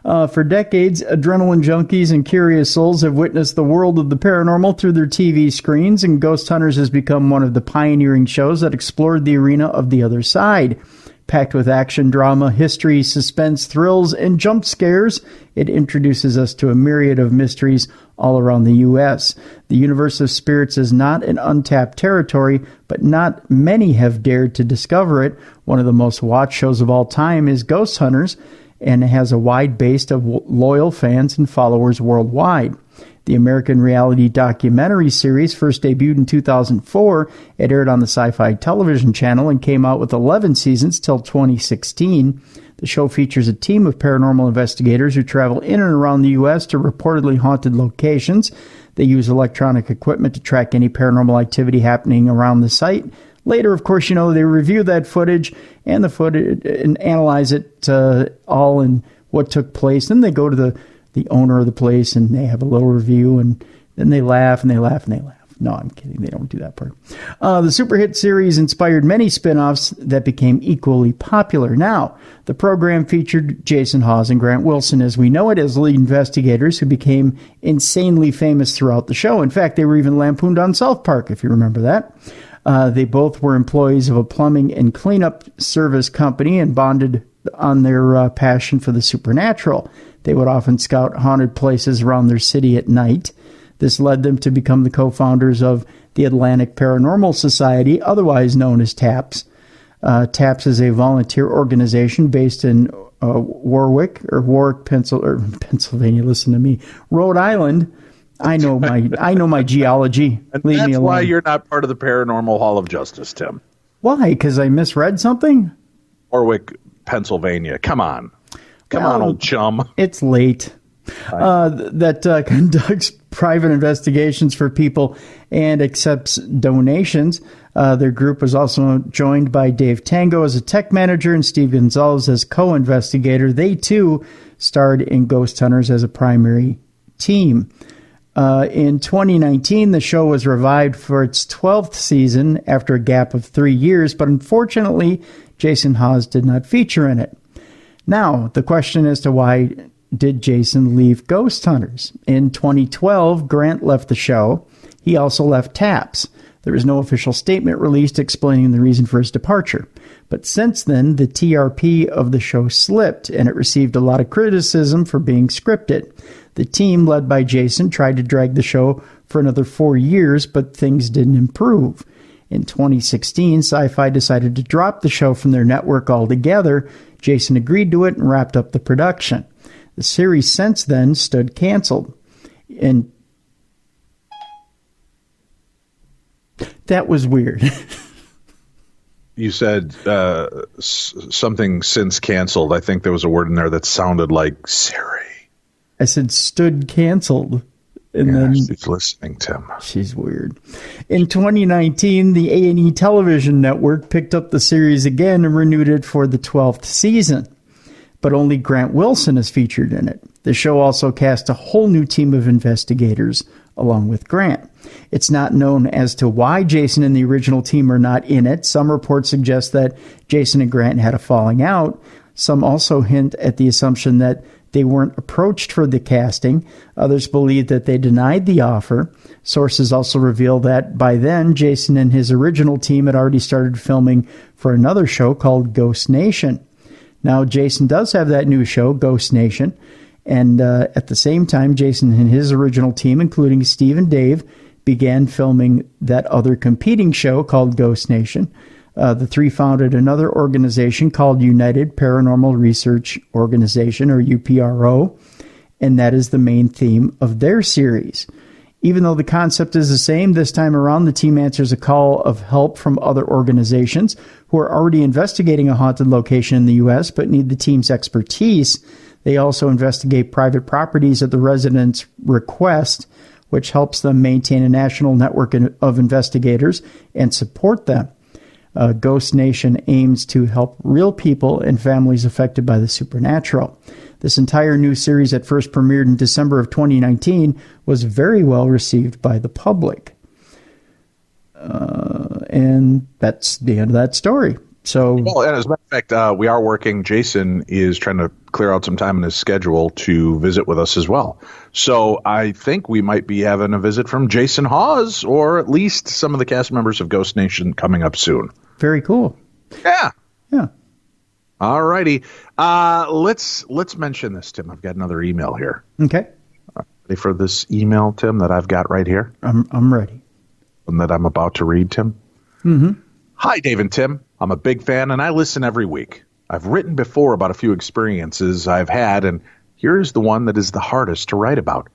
For decades, adrenaline junkies and curious souls have witnessed the world of the paranormal through their TV screens, and Ghost Hunters has become one of the pioneering shows that explored the arena of the other side. Packed with action, drama, history, suspense, thrills, and jump scares, it introduces us to a myriad of mysteries all around the U.S. The universe of spirits is not an untapped territory, but not many have dared to discover it. One of the most watched shows of all time is Ghost Hunters, and it has a wide base of loyal fans and followers worldwide. The American reality documentary series first debuted in 2004. It aired on the Sci-Fi Television Channel and came out with 11 seasons till 2016. The show features a team of paranormal investigators who travel in and around the U.S. to reportedly haunted locations. They use electronic equipment to track any paranormal activity happening around the site. Later, of course, they review that footage and analyze it all and what took place. Then they go to the owner of the place and they have a little review, and then they laugh and they laugh and they laugh. No, I'm kidding. They don't do that part. The super hit series inspired many spin-offs that became equally popular. Now, the program featured Jason Hawes and Grant Wilson, as we know it, as lead investigators who became insanely famous throughout the show. In fact, they were even lampooned on South Park, if you remember that. They both were employees of a plumbing and cleanup service company and bonded on their passion for the supernatural. They would often scout haunted places around their city at night. This led them to become the co-founders of the Atlantic Paranormal Society, otherwise known as TAPS. TAPS is a volunteer organization based in Warwick, Pennsylvania. Listen to me, Rhode Island. I know my geology. And Leave that's me alone. why you're not part of the Paranormal Hall of Justice, Tim. Why? Because I misread something? Warwick, Pennsylvania. Come on, old chum. It's late. That conducts private investigations for people and accepts donations. Their group was also joined by Dave Tango as a tech manager and Steve Gonzalez as co-investigator. They, too, starred in Ghost Hunters as a primary team. In 2019, the show was revived for its 12th season after a gap of 3 years, but unfortunately, Jason Hawes did not feature in it. Now, the question as to why did Jason leave Ghost Hunters? In 2012, Grant left the show. He also left TAPS. There was no official statement released explaining the reason for his departure. But since then, the TRP of the show slipped, and it received a lot of criticism for being scripted. The team, led by Jason, tried to drag the show for another 4 years, but things didn't improve. In 2016, Sci-Fi decided to drop the show from their network altogether. Jason agreed to it and wrapped up the production. The series since then stood canceled. And that was weird. You said something since canceled. I think there was a word in there that sounded like Siri. I said stood canceled. And then she's listening, Tim. She's weird. In 2019, the A&E television network picked up the series again and renewed it for the 12th season. But only Grant Wilson is featured in it. The show also cast a whole new team of investigators along with Grant. It's not known as to why Jason and the original team are not in it. Some reports suggest that Jason and Grant had a falling out. Some also hint at the assumption that they weren't approached for the casting. Others believe that they denied the offer. Sources also reveal that by then, Jason and his original team had already started filming for another show called Ghost Nation. Now, Jason does have that new show, Ghost Nation. And at the same time, Jason and his original team, including Steve and Dave, began filming that other competing show called Ghost Nation. The three founded another organization called United Paranormal Research Organization, or UPRO, and that is the main theme of their series. Even though the concept is the same, this time around the team answers a call of help from other organizations who are already investigating a haunted location in the U.S. but need the team's expertise. They also investigate private properties at the residents' request, which helps them maintain a national network of investigators and support them. Ghost Nation aims to help real people and families affected by the supernatural. This entire new series, at first premiered in December of 2019, was very well received by the public. And that's the end of that story. So, well, and as a matter of fact, we are working. Jason is trying to clear out some time in his schedule to visit with us as well. So I think we might be having a visit from Jason Hawes, or at least some of the cast members of Ghost Nation, coming up soon. Very cool. Yeah. Yeah. All righty. Let's mention this, Tim. I've got another email here. Okay. Ready for this email, Tim, that I've got right here? I'm ready. And that I'm about to read, Tim? Mm-hmm. Hi, Dave and Tim. I'm a big fan, and I listen every week. I've written before about a few experiences I've had, and here's the one that is the hardest to write about.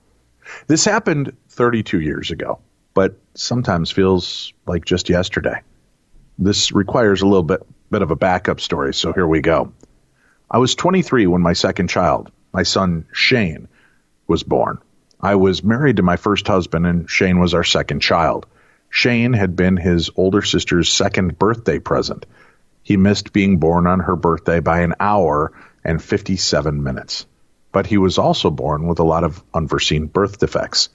This happened 32 years ago, but sometimes feels like just yesterday. This requires a little bit of a backup story, so here we go. I was 23 when my second child, my son Shane, was born. I was married to my first husband, and Shane was our second child. Shane had been his older sister's second birthday present. He missed being born on her birthday by an hour and 57 minutes. But he was also born with a lot of unforeseen birth defects.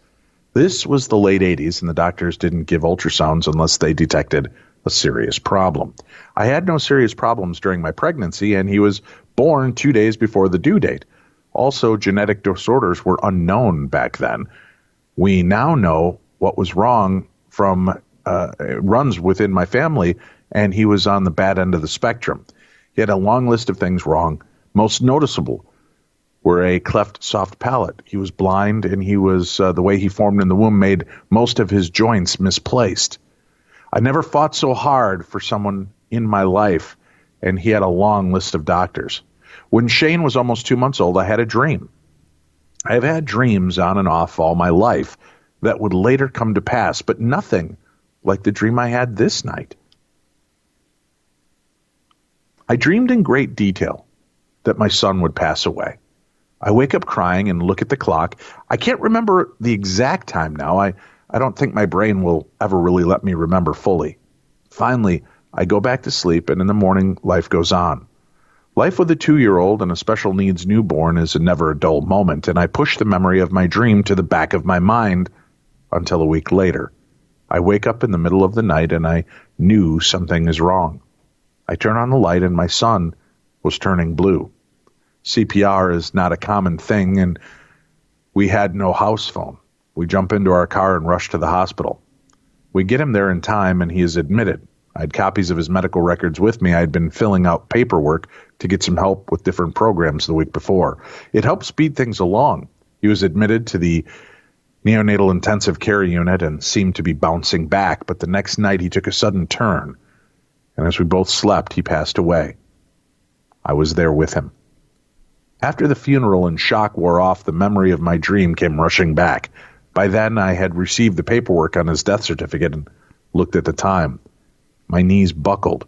This was the late 80s, and the doctors didn't give ultrasounds unless they detected a serious problem. I had no serious problems during my pregnancy, and he was born 2 days before the due date. Also, genetic disorders were unknown back then. We now know what was wrong from runs within my family, and he was on the bad end of the spectrum. He had a long list of things wrong. Most noticeable were a cleft soft palate. He was blind, and he was the way he formed in the womb made most of his joints misplaced. I never fought so hard for someone in my life, and he had a long list of doctors. When Shane was almost 2 months old, I had a dream. I have had dreams on and off all my life that would later come to pass, but nothing like the dream I had this night. I dreamed in great detail that my son would pass away. I wake up crying and look at the clock. I can't remember the exact time now. I don't think my brain will ever really let me remember fully. Finally, I go back to sleep, and in the morning, life goes on. Life with a 2-year-old and a special needs newborn is never a dull moment, and I push the memory of my dream to the back of my mind until a week later. I wake up in the middle of the night, and I knew something is wrong. I turn on the light, and my son was turning blue. CPR is not a common thing, and we had no house phone. We jump into our car and rush to the hospital. We get him there in time, and he is admitted. I had copies of his medical records with me. I had been filling out paperwork to get some help with different programs the week before. It helped speed things along. He was admitted to the neonatal intensive care unit and seemed to be bouncing back, but the next night he took a sudden turn, and as we both slept, he passed away. I was there with him. After the funeral and shock wore off, the memory of my dream came rushing back. By then, I had received the paperwork on his death certificate and looked at the time. My knees buckled.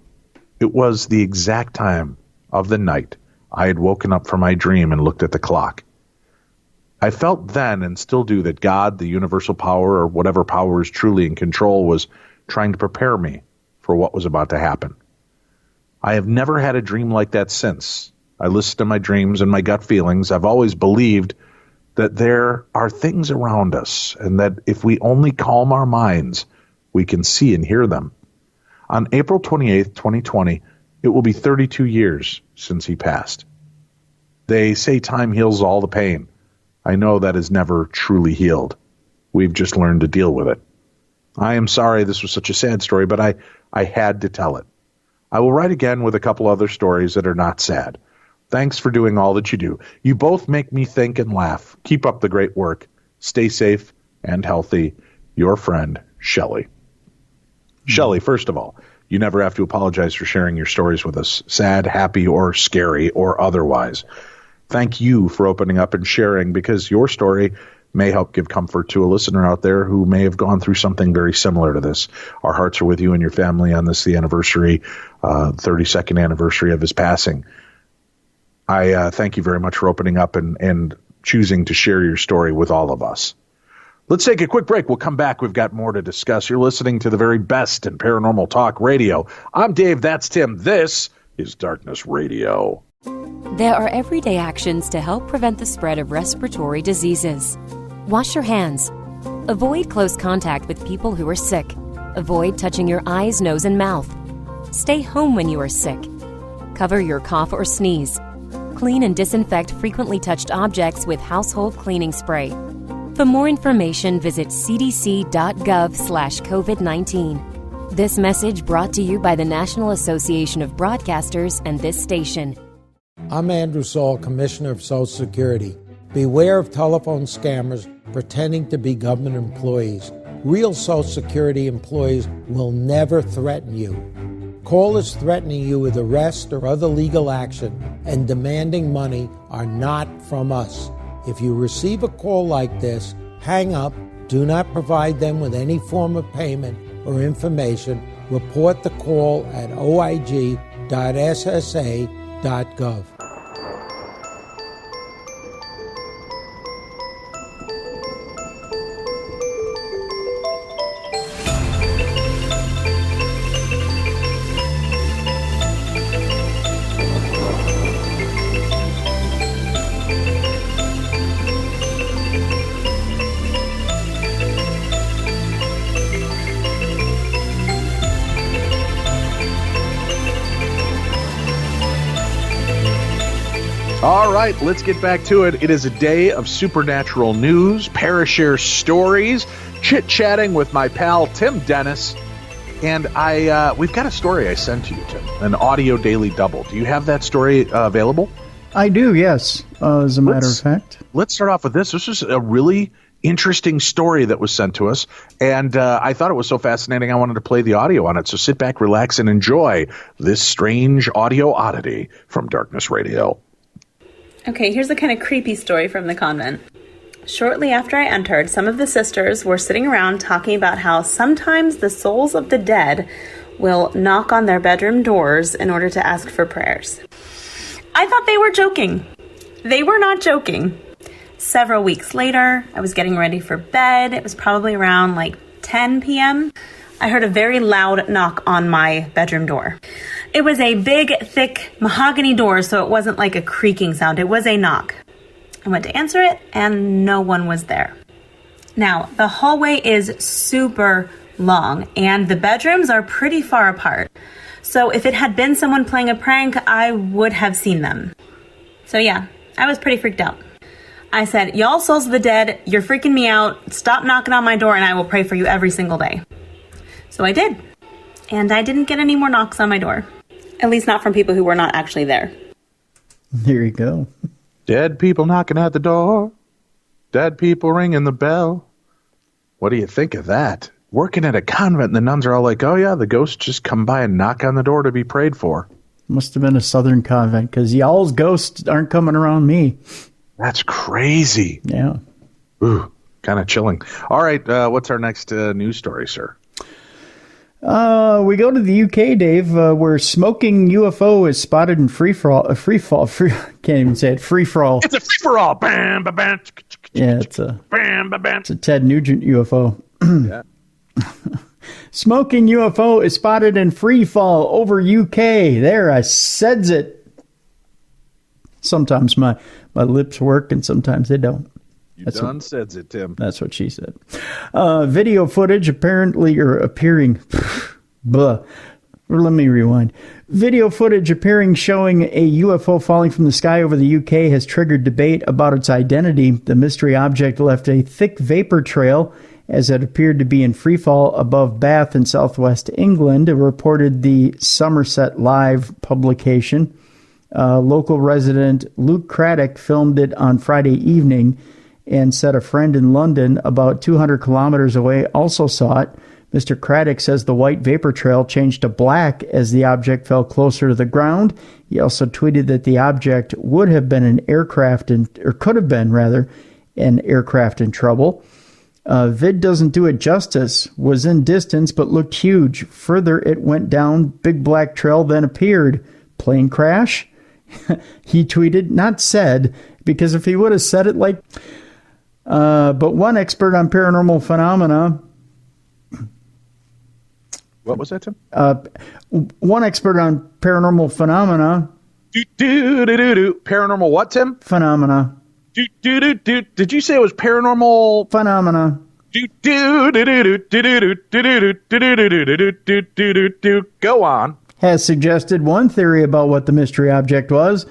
It was the exact time of the night I had woken up from my dream and looked at the clock. I felt then, and still do, that God, the universal power, or whatever power is truly in control, was trying to prepare me for what was about to happen. I have never had a dream like that since. I listened to my dreams and my gut feelings. I've always believed that there are things around us, and that if we only calm our minds, we can see and hear them. On April 28th, 2020, it will be 32 years since he passed. They say time heals all the pain. I know that is never truly healed. We've just learned to deal with it. I am sorry this was such a sad story, but I had to tell it. I will write again with a couple other stories that are not sad. Thanks for doing all that you do. You both make me think and laugh. Keep up the great work. Stay safe and healthy. Your friend, Shelley. Shelley, first of all, you never have to apologize for sharing your stories with us, sad, happy, or scary, or otherwise. Thank you for opening up and sharing, because your story may help give comfort to a listener out there who may have gone through something very similar to this. Our hearts are with you and your family on this, the anniversary, 32nd anniversary of his passing. I thank you very much for opening up and choosing to share your story with all of us. Let's take a quick break. We'll come back. We've got more to discuss. You're listening to the very best in paranormal talk radio. I'm Dave. That's Tim. This is Darkness Radio. There are everyday actions to help prevent the spread of respiratory diseases. Wash your hands. Avoid close contact with people who are sick. Avoid touching your eyes, nose, and mouth. Stay home when you are sick. Cover your cough or sneeze. Clean and disinfect frequently touched objects with household cleaning spray. For more information, visit cdc.gov/COVID-19. This message brought to you by the National Association of Broadcasters and this station. I'm Andrew Saul, Commissioner of Social Security. Beware of telephone scammers pretending to be government employees. Real Social Security employees will never threaten you. Callers threatening you with arrest or other legal action and demanding money are not from us. If you receive a call like this, hang up, do not provide them with any form of payment or information. Report the call at oig.ssa.gov. All right, let's get back to it. It is a day of supernatural news, ParaShare stories, chit-chatting with my pal Tim Dennis. And we've got a story I sent to you, Tim, an audio daily double. Do you have that story available? I do, yes, as a matter of fact. Let's start off with this. This is a really interesting story that was sent to us, and I thought it was so fascinating I wanted to play the audio on it. So sit back, relax, and enjoy this strange audio oddity from Darkness Radio. Okay, here's a kind of creepy story from the convent. Shortly after I entered, some of the sisters were sitting around talking about how sometimes the souls of the dead will knock on their bedroom doors in order to ask for prayers. I thought they were joking. They were not joking. Several weeks later, I was getting ready for bed. It was probably around like 10 p.m. I heard a very loud knock on my bedroom door. It was a big, thick mahogany door, so it wasn't like a creaking sound. It was a knock. I went to answer it, and no one was there. Now, the hallway is super long, and the bedrooms are pretty far apart. So if it had been someone playing a prank, I would have seen them. So yeah, I was pretty freaked out. I said, y'all souls of the dead, you're freaking me out. Stop knocking on my door, and I will pray for you every single day. So I did. And I didn't get any more knocks on my door. At least not from people who were not actually there. There you go. Dead people knocking at the door. Dead people ringing the bell. What do you think of that? Working at a convent, and the nuns are all like, oh, yeah, the ghosts just come by and knock on the door to be prayed for. Must have been a southern convent, because y'all's ghosts aren't coming around me. That's crazy. Yeah. Ooh, kind of chilling. All right, what's our next news story, sir? We go to the UK, Dave, where smoking UFO is spotted in free fall. Can't even say it. Free fall. It's a free for all. Bam, bam, bam. Yeah, it's a bam, bam, bam. It's a Ted Nugent UFO. Yeah. Smoking UFO is spotted in free fall over UK. There, I says it. Sometimes my lips work and sometimes they don't. Says it, Tim. That's what she said. Video footage apparently or appearing. Blah. Let me rewind. Video footage appearing showing a UFO falling from the sky over the UK has triggered debate about its identity. The mystery object left a thick vapor trail as it appeared to be in freefall above Bath in southwest England, reported the Somerset Live publication. Local resident Luke Craddock filmed it on Friday evening and said a friend in London, about 200 kilometers away, also saw it. Mr. Craddock says the white vapor trail changed to black as the object fell closer to the ground. He also tweeted that the object would have been an aircraft, or could have been, rather, an aircraft in trouble. Vid doesn't do it justice, was in distance but looked huge. Further, it went down, big black trail then appeared. Plane crash? He tweeted, not said, because if he would have said it like... but one expert on paranormal phenomena... What was that, Tim? One expert on paranormal phenomena... Paranormal what, Tim? Phenomena. Did you say it was paranormal phenomena? Go on. Has suggested one theory about what the mystery object was.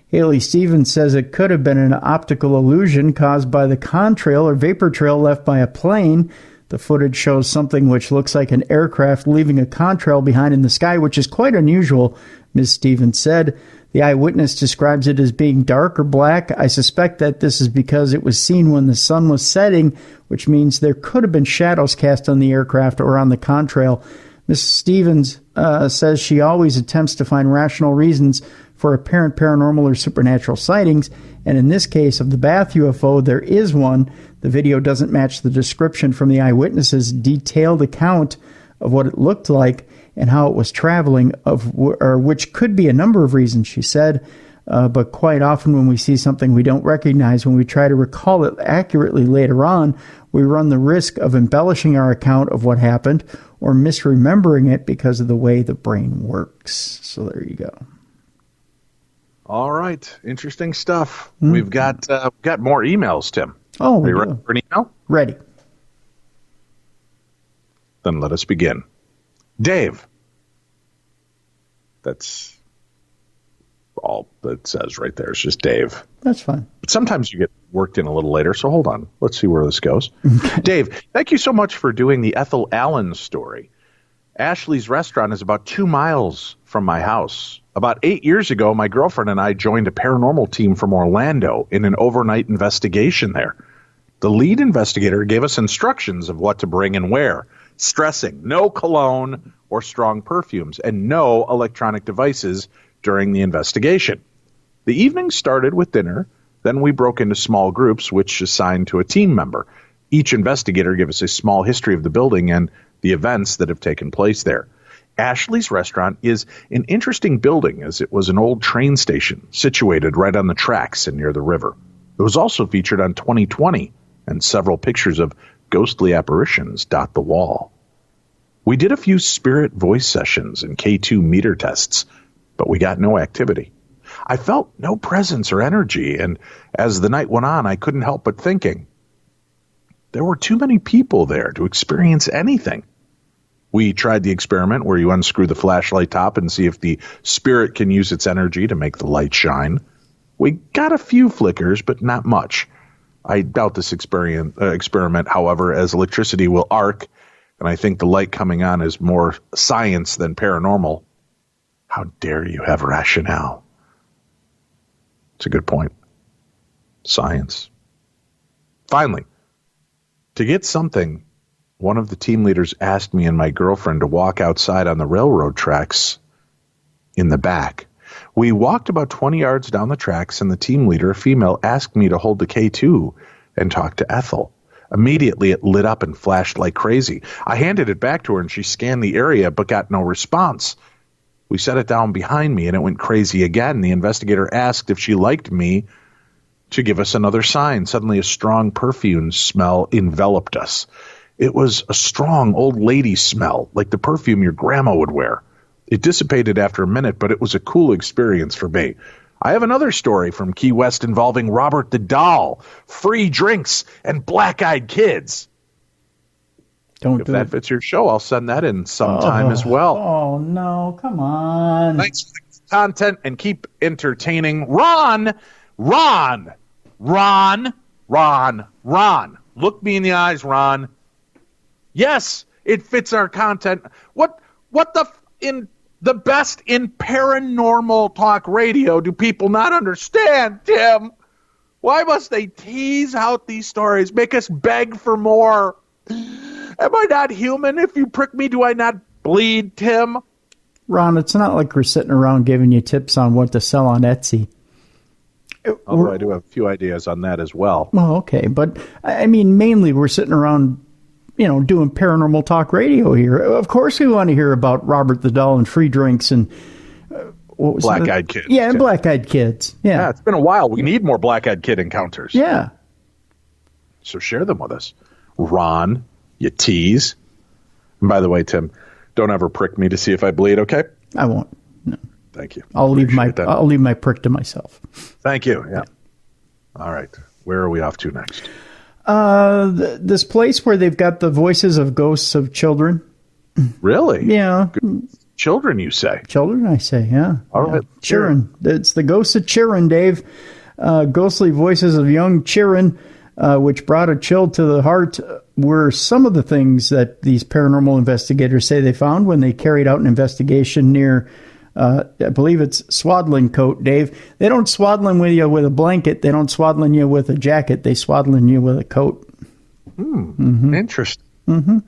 Haley Stevens says it could have been an optical illusion caused by the contrail or vapor trail left by a plane. The footage shows something which looks like an aircraft leaving a contrail behind in the sky, which is quite unusual, Ms. Stevens said. The eyewitness describes it as being dark or black. I suspect that this is because it was seen when the sun was setting, which means there could have been shadows cast on the aircraft or on the contrail. Ms. Stevens says she always attempts to find rational reasons for apparent paranormal or supernatural sightings, and in this case of the Bath UFO, there is one. The video doesn't match the description from the eyewitness's detailed account of what it looked like and how it was traveling, which could be a number of reasons, she said. But quite often when we see something we don't recognize, when we try to recall it accurately later on, we run the risk of embellishing our account of what happened or misremembering it because of the way the brain works. So there you go. All right. Interesting stuff. Mm-hmm. We've got more emails, Tim. Oh, are you ready for an email? Ready. Then let us begin. Dave. That's all that says right there. It's just Dave. That's fine. But sometimes you get worked in a little later, so hold on. Let's see where this goes. Dave, thank you so much for doing the Ethel Allen story. Ashley's restaurant is about 2 miles from my house. About 8 years ago, my girlfriend and I joined a paranormal team from Orlando in an overnight investigation there. The lead investigator gave us instructions of what to bring and where, stressing no cologne or strong perfumes and no electronic devices during the investigation. The evening started with dinner. Then we broke into small groups, which assigned to a team member. Each investigator gave us a small history of the building and the events that have taken place there. Ashley's restaurant is an interesting building as it was an old train station situated right on the tracks and near the river. It was also featured on 2020, and several pictures of ghostly apparitions dot the wall. We did a few spirit voice sessions and K2 meter tests, but we got no activity. I felt no presence or energy, and as the night went on, I couldn't help but thinking, there were too many people there to experience anything. We tried the experiment where you unscrew the flashlight top and see if the spirit can use its energy to make the light shine. We got a few flickers, but not much. I doubt this experiment, however, as electricity will arc, and I think the light coming on is more science than paranormal. How dare you have rationale? It's a good point. Science. Finally, to get something one of the team leaders asked me and my girlfriend to walk outside on the railroad tracks in the back. We walked about 20 yards down the tracks, and the team leader, a female, asked me to hold the K2 and talk to Ethel. Immediately, it lit up and flashed like crazy. I handed it back to her, and she scanned the area but got no response. We set it down behind me, and it went crazy again. The investigator asked if she liked me to give us another sign. Suddenly, a strong perfume smell enveloped us. It was a strong old lady smell, like the perfume your grandma would wear. It dissipated after a minute, but it was a cool experience for me. I have another story from Key West involving Robert the Doll, free drinks, and black-eyed kids. If that fits your show, I'll send that in sometime as well. Oh, no, come on. Thanks for the content and keep entertaining. Ron. Look me in the eyes, Ron. Yes, it fits our content. What in the best in paranormal talk radio do people not understand, Tim? Why must they tease out these stories, make us beg for more? Am I not human? If you prick me, do I not bleed, Tim? Ron, it's not like we're sitting around giving you tips on what to sell on Etsy. Although I do have a few ideas on that as well. Well, okay, but I mean, mainly we're sitting around, doing paranormal talk radio here. Of course, we want to hear about Robert the Doll and free drinks and what was black-eyed kids. Yeah, and black-eyed kids. Yeah, it's been a while. We need more black-eyed kid encounters. Yeah. So share them with us, Ron. You tease. And by the way, Tim, don't ever prick me to see if I bleed. Okay? I won't. No. Thank you. I'll leave my prick to myself. Thank you. Yeah. All right. Where are we off to next? This place where they've got the voices of ghosts of children. Really? Yeah. Children, you say? Children, I say, yeah. All right. Children. It's the ghosts of children, Dave. Ghostly voices of young children, which brought a chill to the heart, were some of the things that these paranormal investigators say they found when they carried out an investigation near, I believe it's Swaddling Coat, Dave. They don't swaddling you with a blanket. They don't swaddling you with a jacket. They swaddling you with a coat. Interesting. Mm-hmm.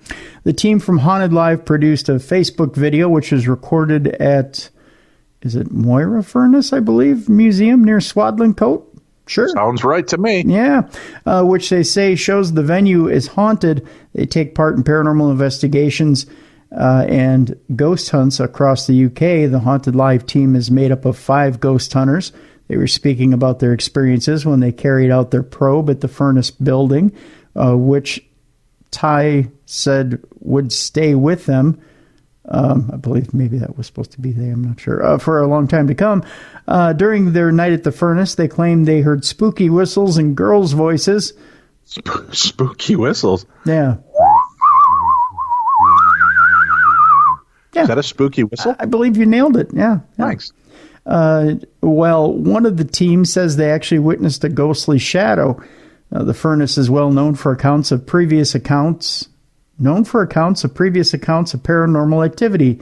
The team from Haunted Live produced a Facebook video, which was recorded at, is it Moira Furnace, I believe, museum near Swaddling Coat? Sure. Sounds right to me. Yeah, which they say shows the venue is haunted. They take part in paranormal investigations and ghost hunts across the UK. The Haunted Live team is made up of 5 ghost hunters. They were speaking about their experiences when they carried out their probe at the Furnace building, which Ty said would stay with them. I believe maybe that was supposed to be they, I'm not sure, for a long time to come. During their night at the Furnace, they claimed they heard spooky whistles and girls' voices. Spooky whistles? Yeah. Is that a spooky whistle? I believe you nailed it, yeah. Thanks. Well, one of the teams says they actually witnessed a ghostly shadow. The Furnace is well known for previous accounts of paranormal activity.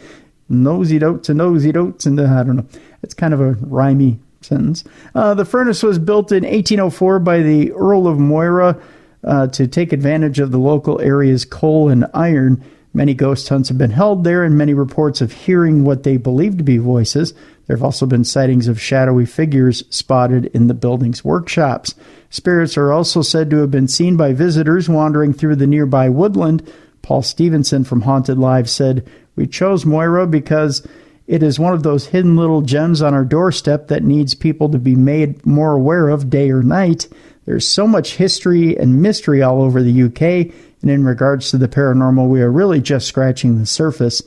Nosy dotes and nosy dotes, and I don't know. It's kind of a rhymey sentence. The Furnace was built in 1804 by the Earl of Moira to take advantage of the local area's coal and iron. Many ghost hunts have been held there, and many reports of hearing what they believe to be voices. There have also been sightings of shadowy figures spotted in the building's workshops. Spirits are also said to have been seen by visitors wandering through the nearby woodland. Paul Stevenson from Haunted Live said, "We chose Moira because it is one of those hidden little gems on our doorstep that needs people to be made more aware of day or night. There's so much history and mystery all over the UK, and in regards to the paranormal, we are really just scratching the surface.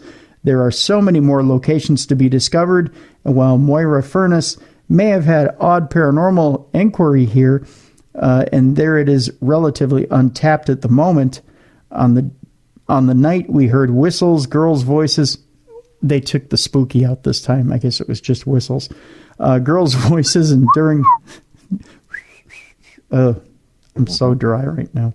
There are so many more locations to be discovered, and while Moira Furnace may have had odd paranormal inquiry here, and there it is relatively untapped at the moment, on the night we heard whistles, girls' voices." They took the spooky out this time. I guess it was just whistles. Girls' voices, and during... I'm so dry right now.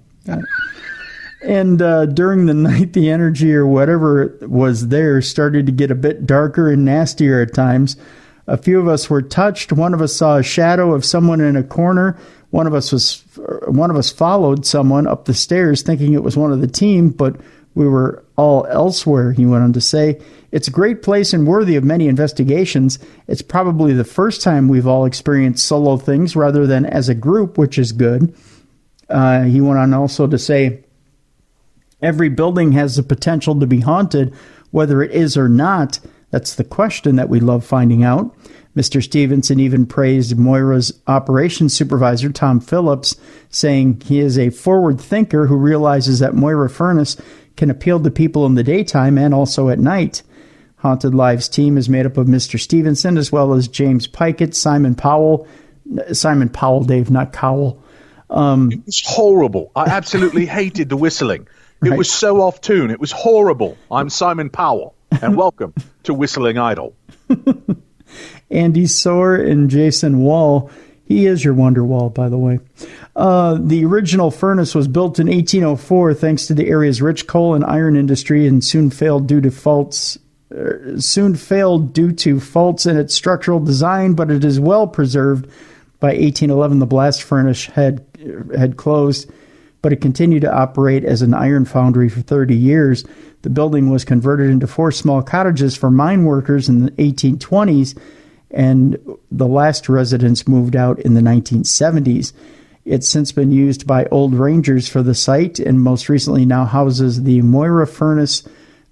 And during the night, the energy or whatever was there started to get a bit darker and nastier at times. A few of us were touched. One of us saw a shadow of someone in a corner. One of us followed someone up the stairs thinking it was one of the team, but we were all elsewhere, he went on to say. It's a great place and worthy of many investigations. It's probably the first time we've all experienced solo things rather than as a group, which is good. He went on also to say, every building has the potential to be haunted, whether it is or not. That's the question that we love finding out. Mr. Stevenson even praised Moira's operations supervisor, Tom Phillips, saying he is a forward thinker who realizes that Moira Furnace can appeal to people in the daytime and also at night. Haunted Lives team is made up of Mr. Stevenson as well as James Pikett, Simon Powell, Dave, not Cowell. It was horrible. I absolutely hated the whistling. It was so off tune. It was horrible. I'm Simon Powell, and welcome to Whistling Idol. Andy Soar and Jason Wall. He is your Wonder Wall, by the way. The original furnace was built in 1804 thanks to the area's rich coal and iron industry and soon failed due to faults in its structural design, but it is well preserved. By 1811, the blast furnace had closed, but it continued to operate as an iron foundry for 30 years. The building was converted into 4 small cottages for mine workers in the 1820s, and the last residents moved out in the 1970s. It's since been used by old rangers for the site, and most recently now houses the Moira Furnace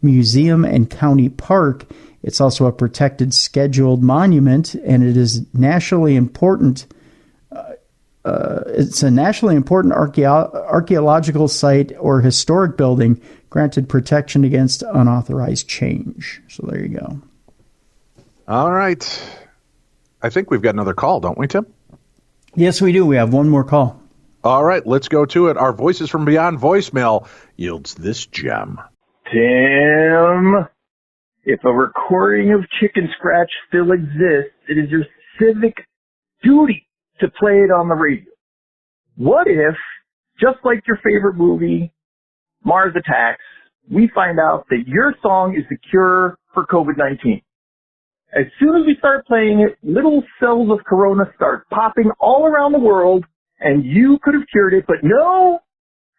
Museum and County Park. It's also a protected scheduled monument, and it is nationally important. It's a nationally important archaeological site or historic building granted protection against unauthorized change. So there you go. All right. I think we've got another call, don't we, Tim? Yes, we do. We have one more call. All right, let's go to it. Our Voices from Beyond voicemail yields this gem. Tim, if a recording of Chicken Scratch still exists, it is your civic duty to play it on the radio. What if, just like your favorite movie, Mars Attacks, we find out that your song is the cure for COVID-19? As soon as we start playing it, little cells of corona start popping all around the world, and you could have cured it, but no,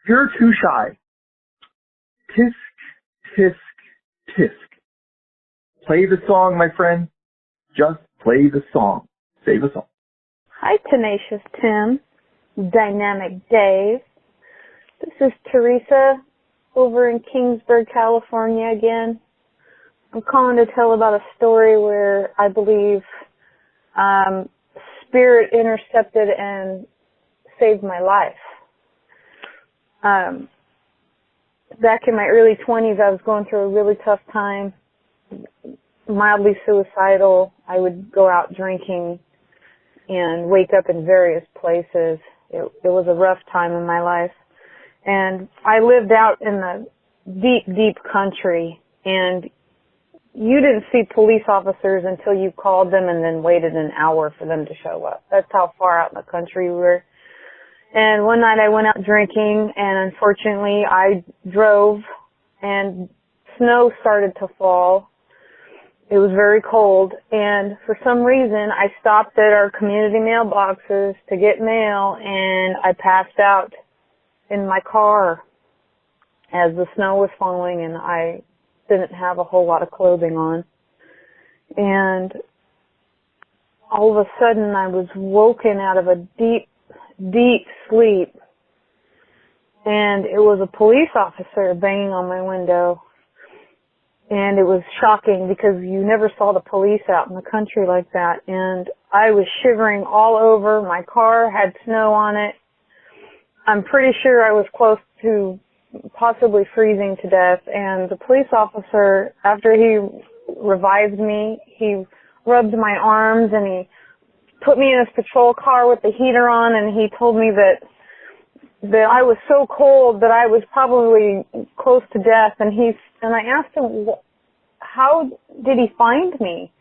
you're too shy. Tisk, tisk, tisk. Play the song, my friend. Just play the song. Save us all. Hi, Tenacious Tim, Dynamic Dave. This is Teresa over in Kingsburg, California again. I'm calling to tell about a story where I believe spirit intercepted and saved my life. Back in my early 20s, I was going through a really tough time, mildly suicidal. I would go out drinking and wake up in various places. It was a rough time in my life. And I lived out in the deep, deep country, and you didn't see police officers until you called them and then waited an hour for them to show up. That's how far out in the country we were. And one night I went out drinking, and unfortunately I drove, and snow started to fall. It was very cold, and for some reason I stopped at our community mailboxes to get mail, and I passed out in my car as the snow was falling, and I didn't have a whole lot of clothing on. And all of a sudden I was woken out of a deep, deep sleep, and it was a police officer banging on my window. And it was shocking because you never saw the police out in the country like that. And I was shivering all over. My car had snow on it. I'm pretty sure I was close to possibly freezing to death. And the police officer, after he revived me, he rubbed my arms and he put me in his patrol car with the heater on, and he told me that I was so cold that I was probably close to death. And I asked him, how did he find me?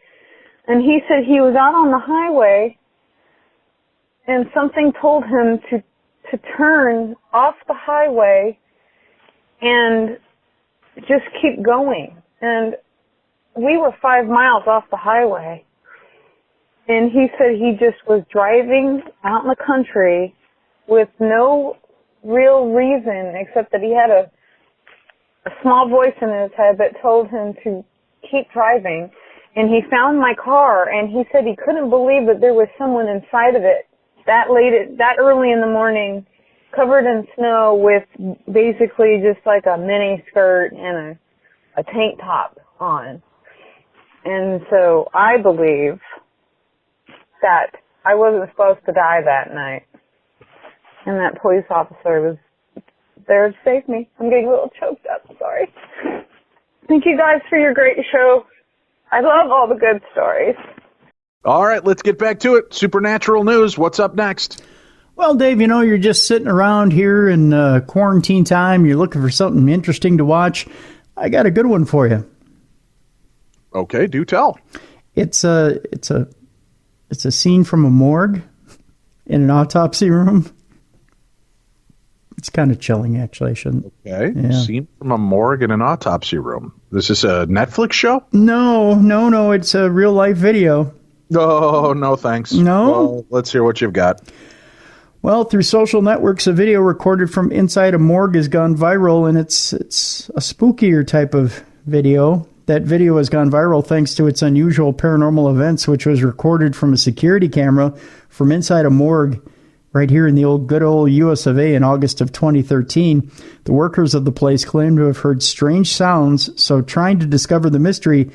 And he said he was out on the highway, and something told him to turn off the highway and just keep going. And we were 5 miles off the highway. And he said he just was driving out in the country with no real reason except that he had a a small voice in his head that told him to keep driving. And he found my car, and he said he couldn't believe that there was someone inside of it that early in the morning, covered in snow, with basically just like a mini skirt and a tank top on. And so I believe that I wasn't supposed to die that night, and that police officer was there to save me. I'm getting a little choked up. Sorry. Thank you guys for your great show. I love all the good stories. All right, let's get back to it. Supernatural news. What's up next? Well, Dave, you're just sitting around here in quarantine time. You're looking for something interesting to watch. I got a good one for you. Okay, do tell. It's a scene from a morgue in an autopsy room. It's kind of chilling, actually. I shouldn't. Okay, yeah. Scene from a morgue in an autopsy room. Is this a Netflix show? No. It's a real life video. Oh, no, thanks. No? Well, let's hear what you've got. Well, through social networks, a video recorded from inside a morgue has gone viral, and it's a spookier type of video. That video has gone viral thanks to its unusual paranormal events, which was recorded from a security camera from inside a morgue right here in the good old US of A in August of 2013. The workers of the place claim to have heard strange sounds, so trying to discover the mystery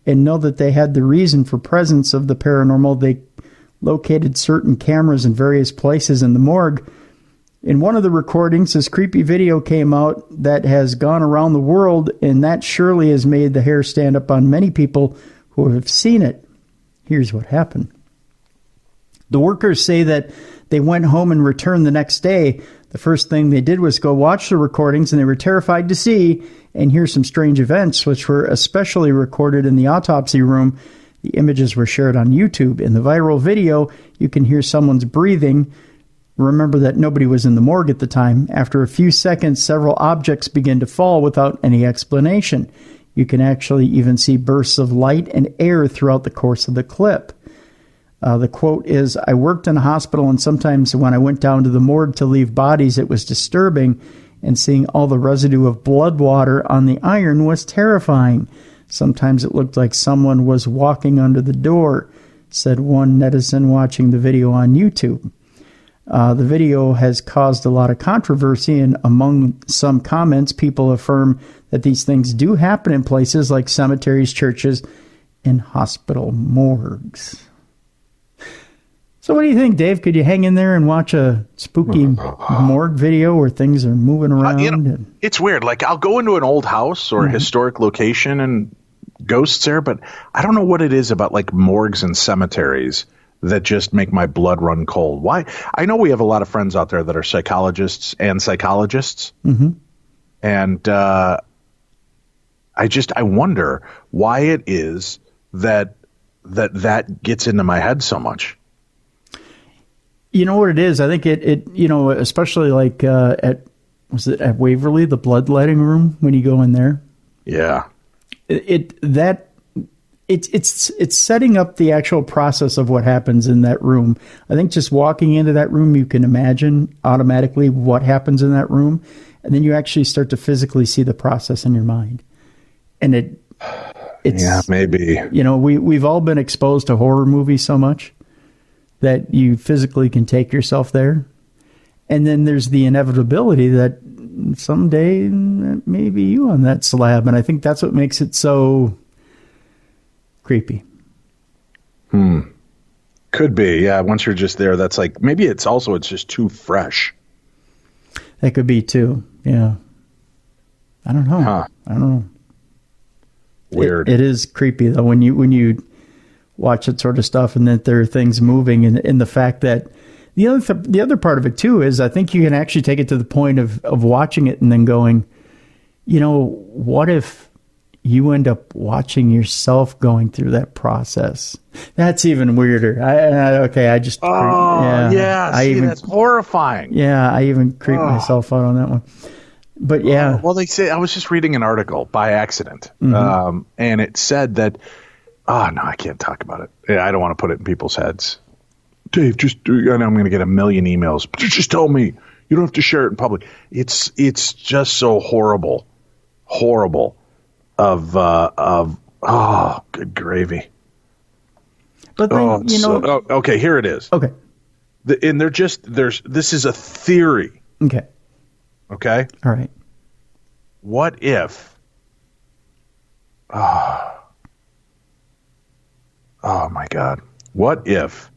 and know that they had the reason for presence of the paranormal, they located certain cameras in various places in the morgue. In one of the recordings, this creepy video came out that has gone around the world, and that surely has made the hair stand up on many people who have seen it. Here's what happened. The workers say that they went home and returned the next day. The first thing they did was go watch the recordings, and they were terrified to see and hear some strange events, which were especially recorded in the autopsy room. The images were shared on YouTube. In the viral video, you can hear someone's breathing. Remember that nobody was in the morgue at the time. After a few seconds, several objects begin to fall without any explanation. You can actually even see bursts of light and air throughout the course of the clip. The quote is, "I worked in a hospital, and sometimes when I went down to the morgue to leave bodies, it was disturbing, and seeing all the residue of blood water on the iron was terrifying. Sometimes it looked like someone was walking under the door," said one netizen watching the video on YouTube. The video has caused a lot of controversy, and among some comments, people affirm that these things do happen in places like cemeteries, churches, and hospital morgues. So what do you think, Dave? Could you hang in there and watch a spooky morgue video where things are moving around? It's weird. Like, I'll go into an old house or a historic location and ghosts there, but I don't know what it is about like morgues and cemeteries that just make my blood run cold. Why? I know we have a lot of friends out there that are psychologists and psychologists. Mm-hmm. And I wonder why it is that gets into my head so much. You know what it is? I think it especially like at Waverly, the bloodletting room, when you go in there. Yeah. It's setting up the actual process of what happens in that room. I think just walking into that room, you can imagine automatically what happens in that room, and then you actually start to physically see the process in your mind. And it's yeah, maybe. We've all been exposed to horror movies so much that you physically can take yourself there. And then there's the inevitability that someday that may be you on that slab. And I think that's what makes it so creepy. Could be, yeah. Once you're just there, that's like, maybe it's just too fresh. That could be too, yeah. I don't know. Huh. I don't know. Weird. It is creepy, though, when you watch that sort of stuff and that there are things moving, and the fact that the other part of it too is I think you can actually take it to the point of watching it and then going, what if you end up watching yourself going through that process? That's even weirder. That's horrifying. Yeah, I even creeped myself out on that one. But yeah. Well, they say, I was just reading an article by accident, and it said that, no, I can't talk about it. Yeah, I don't want to put it in people's heads. Dave, and I'm going to get a million emails. But just tell me. You don't have to share it in public. It's just so horrible. horrible of good gravy. But then, okay, here it is. Okay. And this is a theory. Okay. Okay? All right. What if, oh my God, what if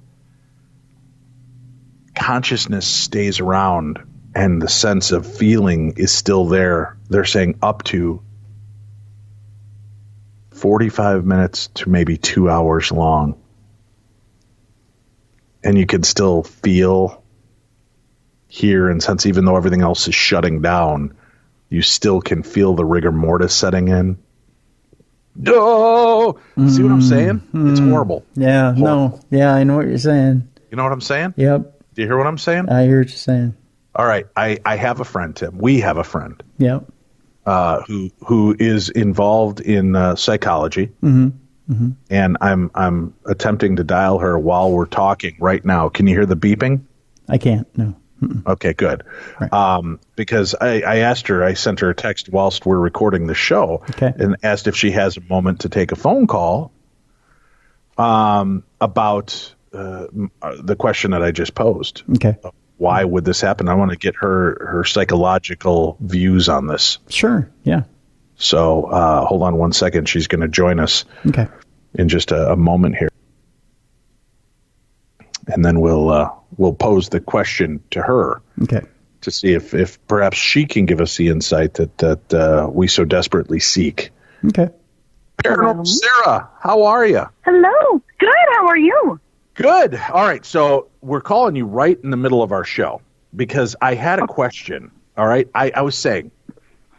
consciousness stays around and the sense of feeling is still there? They're saying up to 45 minutes to maybe 2 hours long. And you can still feel, hear, and sense, even though everything else is shutting down, you still can feel the rigor mortis setting in. Oh, see what I'm saying? It's horrible. Yeah, horrible. No. Yeah, I know what you're saying. You know what I'm saying? Yep. Do you hear what I'm saying? I hear what you're saying. All right. I have a friend, Tim. We have a friend. Yep. Who is involved in psychology. Mm-hmm. Mm-hmm. And I'm attempting to dial her while we're talking right now. Can you hear the beeping? I can't. No. Mm-mm. Okay, good. Right. Because I asked her, I sent her a text whilst we're recording the show, and asked if she has a moment to take a phone call about the question that I just posed. Okay. Why would this happen? I want to get her psychological views on this. Sure. Yeah. So hold on one second. She's going to join us in just a moment here. And then we'll pose the question to her to see if perhaps she can give us the insight that we so desperately seek. Okay. Paranormal Sarah, how are you? Hello. Good. How are you? Good. All right. So we're calling you right in the middle of our show because I had a question. All right. I was saying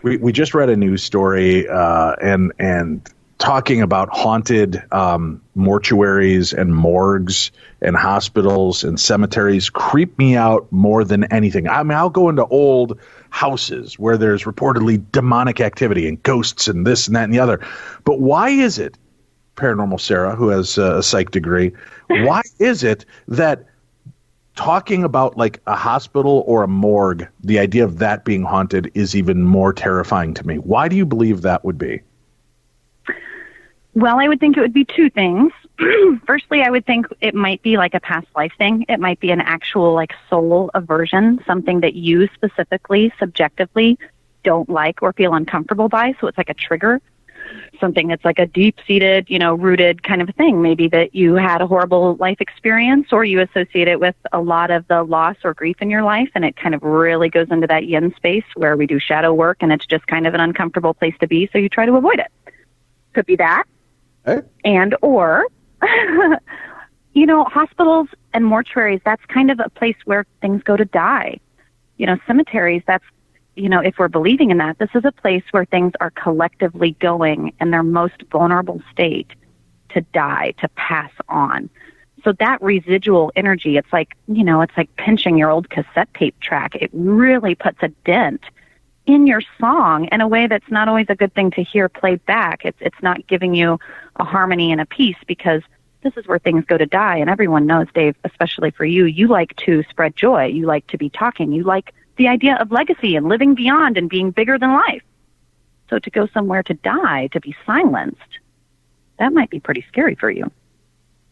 we just read a news story and talking about haunted mortuaries and morgues and hospitals and cemeteries creep me out more than anything. I mean, I'll go into old houses where there's reportedly demonic activity and ghosts and this and that and the other. But why is it, Paranormal Sarah, who has a psych degree, why is it that talking about like a hospital or a morgue, the idea of that being haunted is even more terrifying to me? Why do you believe that would be? Well, I would think it would be two things. Firstly, I would think it might be like a past life thing. It might be an actual like soul aversion, something that you specifically, subjectively don't like or feel uncomfortable by. So it's like a trigger, something that's like a deep-seated, rooted kind of thing. Maybe that you had a horrible life experience or you associate it with a lot of the loss or grief in your life. And it kind of really goes into that yin space where we do shadow work and it's just kind of an uncomfortable place to be. So you try to avoid it. Could be that. And or, hospitals and mortuaries, that's kind of a place where things go to die. Cemeteries, that's, if we're believing in that, this is a place where things are collectively going in their most vulnerable state to die, to pass on. So that residual energy, it's like, it's like pinching your old cassette tape track. It really puts a dent in your song in a way that's not always a good thing to hear played back. It's not giving you a harmony and a peace because this is where things go to die. And everyone knows, Dave, especially for you, you like to spread joy. You like to be talking. You like the idea of legacy and living beyond and being bigger than life. So to go somewhere to die, to be silenced, that might be pretty scary for you.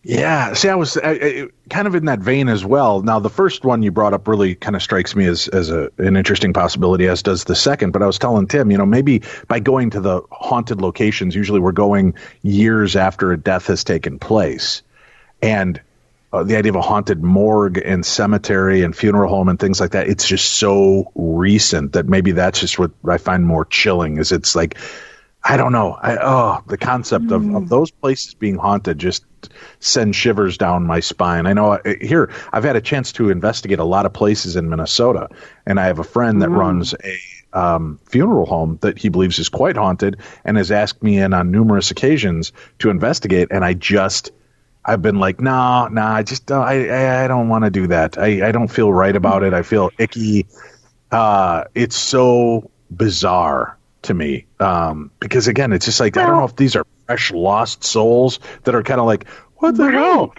Yeah. See, I was kind of in that vein as well. Now, the first one you brought up really kind of strikes me as an interesting possibility, as does the second. But I was telling Tim, maybe by going to the haunted locations, usually we're going years after a death has taken place. And the idea of a haunted morgue and cemetery and funeral home and things like that, it's just so recent that maybe that's just what I find more chilling is it's like, I don't know. The concept of those places being haunted just sends shivers down my spine. I know here I've had a chance to investigate a lot of places in Minnesota, and I have a friend that runs a funeral home that he believes is quite haunted and has asked me in on numerous occasions to investigate. And I've been like, no, I just don't, I don't want to do that. I don't feel right about it. I feel icky. It's so bizarre to me, because again, it's just like, I don't know if these are fresh lost souls that are kind of like, what the hell?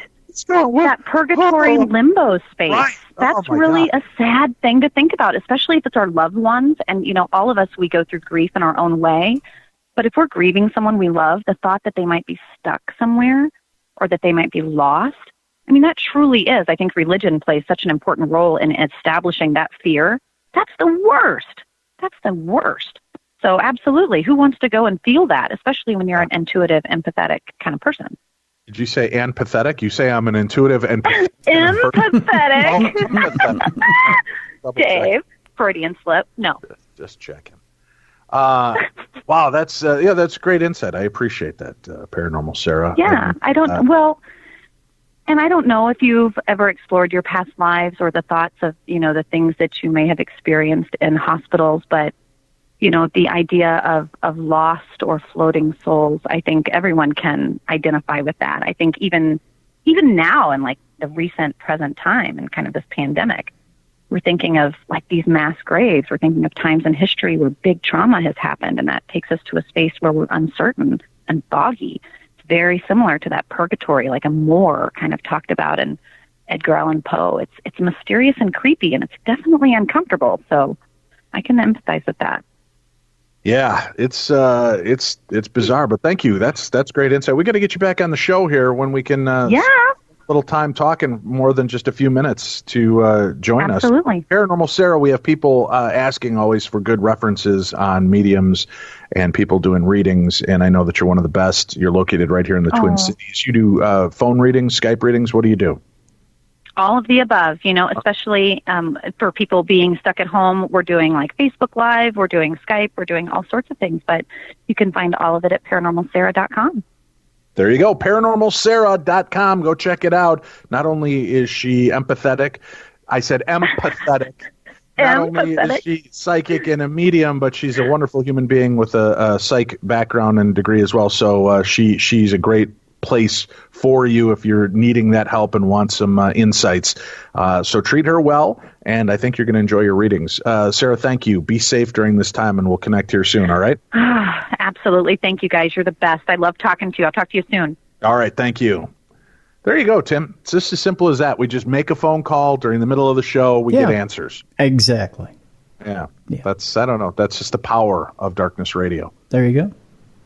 That purgatory limbo space. That's really a sad thing to think about, especially if it's our loved ones. And, all of us, we go through grief in our own way. But if we're grieving someone we love, the thought that they might be stuck somewhere or that they might be lost, that truly is. I think religion plays such an important role in establishing that fear. That's the worst. That's the worst. So absolutely, who wants to go and feel that, especially when you're an intuitive, empathetic kind of person? Did you say and pathetic? You say I'm an intuitive and empathetic. Dave, Freudian slip. No. Just checking. Wow, that's great insight. I appreciate that, Paranormal Sarah. Yeah, I don't know if you've ever explored your past lives or the thoughts of, the things that you may have experienced in hospitals, but the idea of lost or floating souls, I think everyone can identify with that. I think even now in like the recent present time and kind of this pandemic, we're thinking of like these mass graves. We're thinking of times in history where big trauma has happened, and that takes us to a space where we're uncertain and foggy. It's very similar to that purgatory, like a Moore kind of talked about in Edgar Allan Poe. It's mysterious and creepy, and it's definitely uncomfortable. So I can empathize with that. Yeah, it's bizarre, but thank you. That's great insight. We got to get you back on the show here when we can. Spend a little time talking more than just a few minutes to join us. Absolutely. Paranormal Sarah, we have people asking always for good references on mediums and people doing readings, and I know that you're one of the best. You're located right here in the Twin Cities. You do phone readings, Skype readings. What do you do? All of the above, especially for people being stuck at home. We're doing like Facebook Live, we're doing Skype, we're doing all sorts of things, but you can find all of it at paranormalsarah.com. There you go, paranormalsarah.com. Go check it out. Not only is she empathetic, I said empathetic. Not only is she psychic and a medium, but she's a wonderful human being with a psych background and degree as well. So she's a great place for you if you're needing that help and want some insights. So treat her well, and I think you're going to enjoy your readings. Sarah, thank you. Be safe during this time, and we'll connect here soon, all right? Absolutely. Thank you, guys. You're the best. I love talking to you. I'll talk to you soon. All right. Thank you. There you go, Tim. It's just as simple as that. We just make a phone call during the middle of the show. We get answers. Exactly. Yeah. That's, I don't know. That's just the power of Darkness Radio. There you go.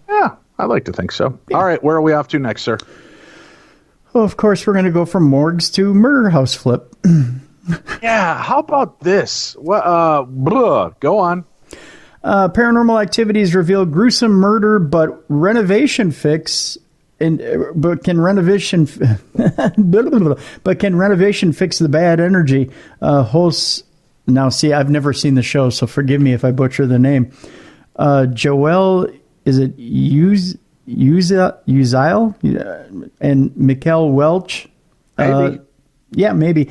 Yeah. I like to think so. Yeah. All right, where are we off to next, sir? Well, of course, we're going to go from morgues to murder house flip. Yeah, how about this? Go on. Paranormal Activities reveal gruesome murder, but renovation fix. But can renovation fix the bad energy? Hosts. Now, see, I've never seen the show, so forgive me if I butcher the name. Joelle. Is it Uzile and Mikkel Welch? Maybe. Maybe.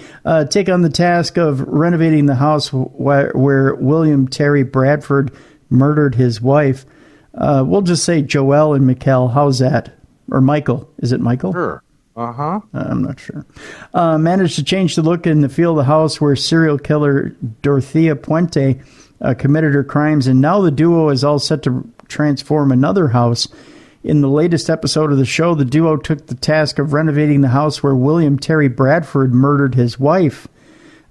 Take on the task of renovating the house where William Terry Bradford murdered his wife. We'll just say Joelle and Mikkel. How's that? Or Michael. Is it Michael? Sure. Uh-huh. I'm not sure. Managed to change the look and the feel of the house where serial killer Dorothea Puente committed her crimes, and now the duo is all set to transform another house. In the latest episode of the show, the duo took the task of renovating the house where William Terry Bradford murdered his wife.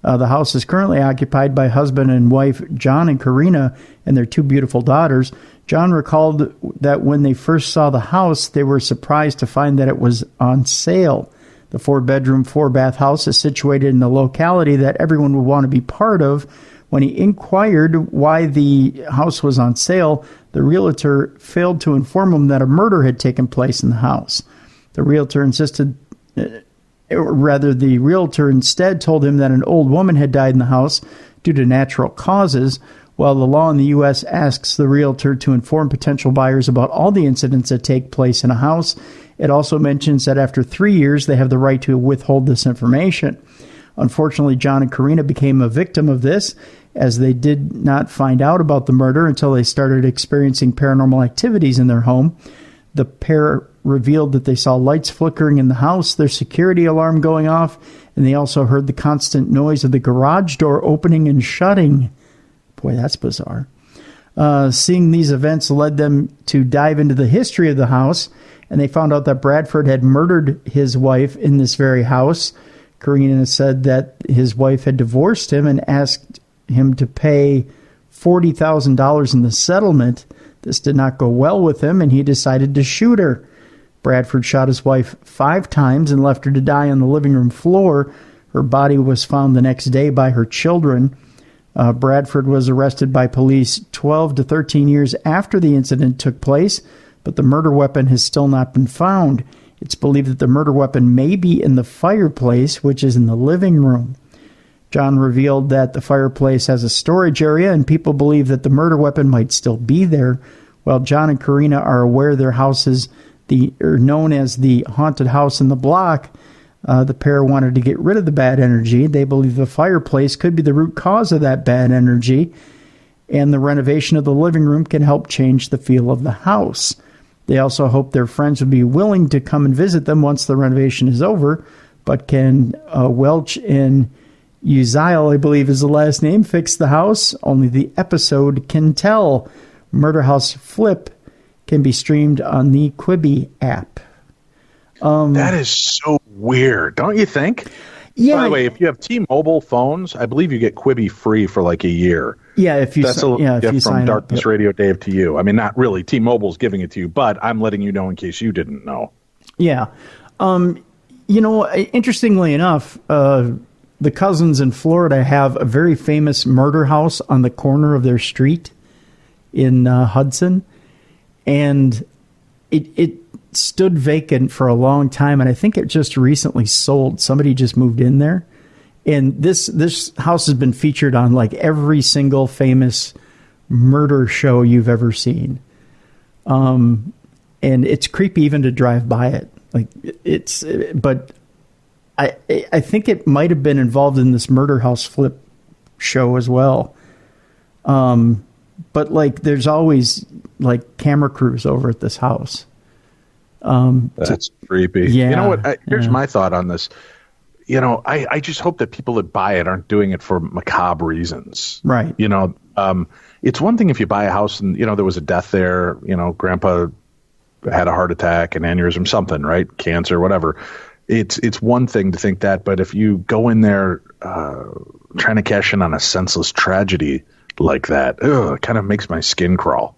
The house is currently occupied by husband and wife John and Karina and their two beautiful daughters. John recalled that when they first saw the house, they were surprised to find that it was on sale. The 4-bedroom, 4-bath house is situated in a locality that everyone would want to be part of. When he inquired why the house was on sale, the realtor failed to inform him that a murder had taken place in the house. The realtor instead told him that an old woman had died in the house due to natural causes, while the law in the U.S. asks the realtor to inform potential buyers about all the incidents that take place in a house. It also mentions that after 3 years, they have the right to withhold this information. Unfortunately, John and Karina became a victim of this, as they did not find out about the murder until they started experiencing paranormal activities in their home. The pair revealed that they saw lights flickering in the house, their security alarm going off, and they also heard the constant noise of the garage door opening and shutting. Boy, that's bizarre. Seeing these events led them to dive into the history of the house, and they found out that Bradford had murdered his wife in this very house. Karina said that his wife had divorced him and asked him to pay $40,000 in the settlement. This did not go well with him, and he decided to shoot her. Bradford shot his wife 5 times and left her to die on the living room floor. Her body was found the next day by her children. Bradford was arrested by police 12 to 13 years after the incident took place, but the murder weapon has still not been found. It's believed that the murder weapon may be in the fireplace, which is in the living room. John revealed that the fireplace has a storage area, and people believe that the murder weapon might still be there. While John and Karina are aware their house is known as the haunted house in the block, the pair wanted to get rid of the bad energy. They believe the fireplace could be the root cause of that bad energy, and the renovation of the living room can help change the feel of the house. They also hope their friends would be willing to come and visit them once the renovation is over, but can Welch and Uzziel, I believe is the last name, fix the house? Only the episode can tell. Murder House Flip can be streamed on the Quibi app. That is so weird, don't you think? Yeah. By the way, if you have T-Mobile phones, I believe you get Quibi free for like a year. Yeah, if you That's a little gift from sign Darkness up. Radio Dave to you. I mean, not really. T-Mobile's giving it to you, but I'm letting you know in case you didn't know. Yeah. Interestingly enough, the cousins in Florida have a very famous murder house on the corner of their street in Hudson, and it stood vacant for a long time, and I think it just recently sold. Somebody just moved in there, and this house has been featured on like every single famous murder show you've ever seen. And it's creepy even to drive by it. But I think it might have been involved in this Murder House Flip show as well. But like, there's always like camera crews over at this house. That's creepy. Yeah, you know what? Here's my thought on this. I just hope that people that buy it aren't doing it for macabre reasons. Right. It's one thing if you buy a house and, there was a death there, grandpa had a heart attack, an aneurysm, something, right? Cancer, whatever. It's one thing to think that, but if you go in there trying to cash in on a senseless tragedy like that, it kind of makes my skin crawl.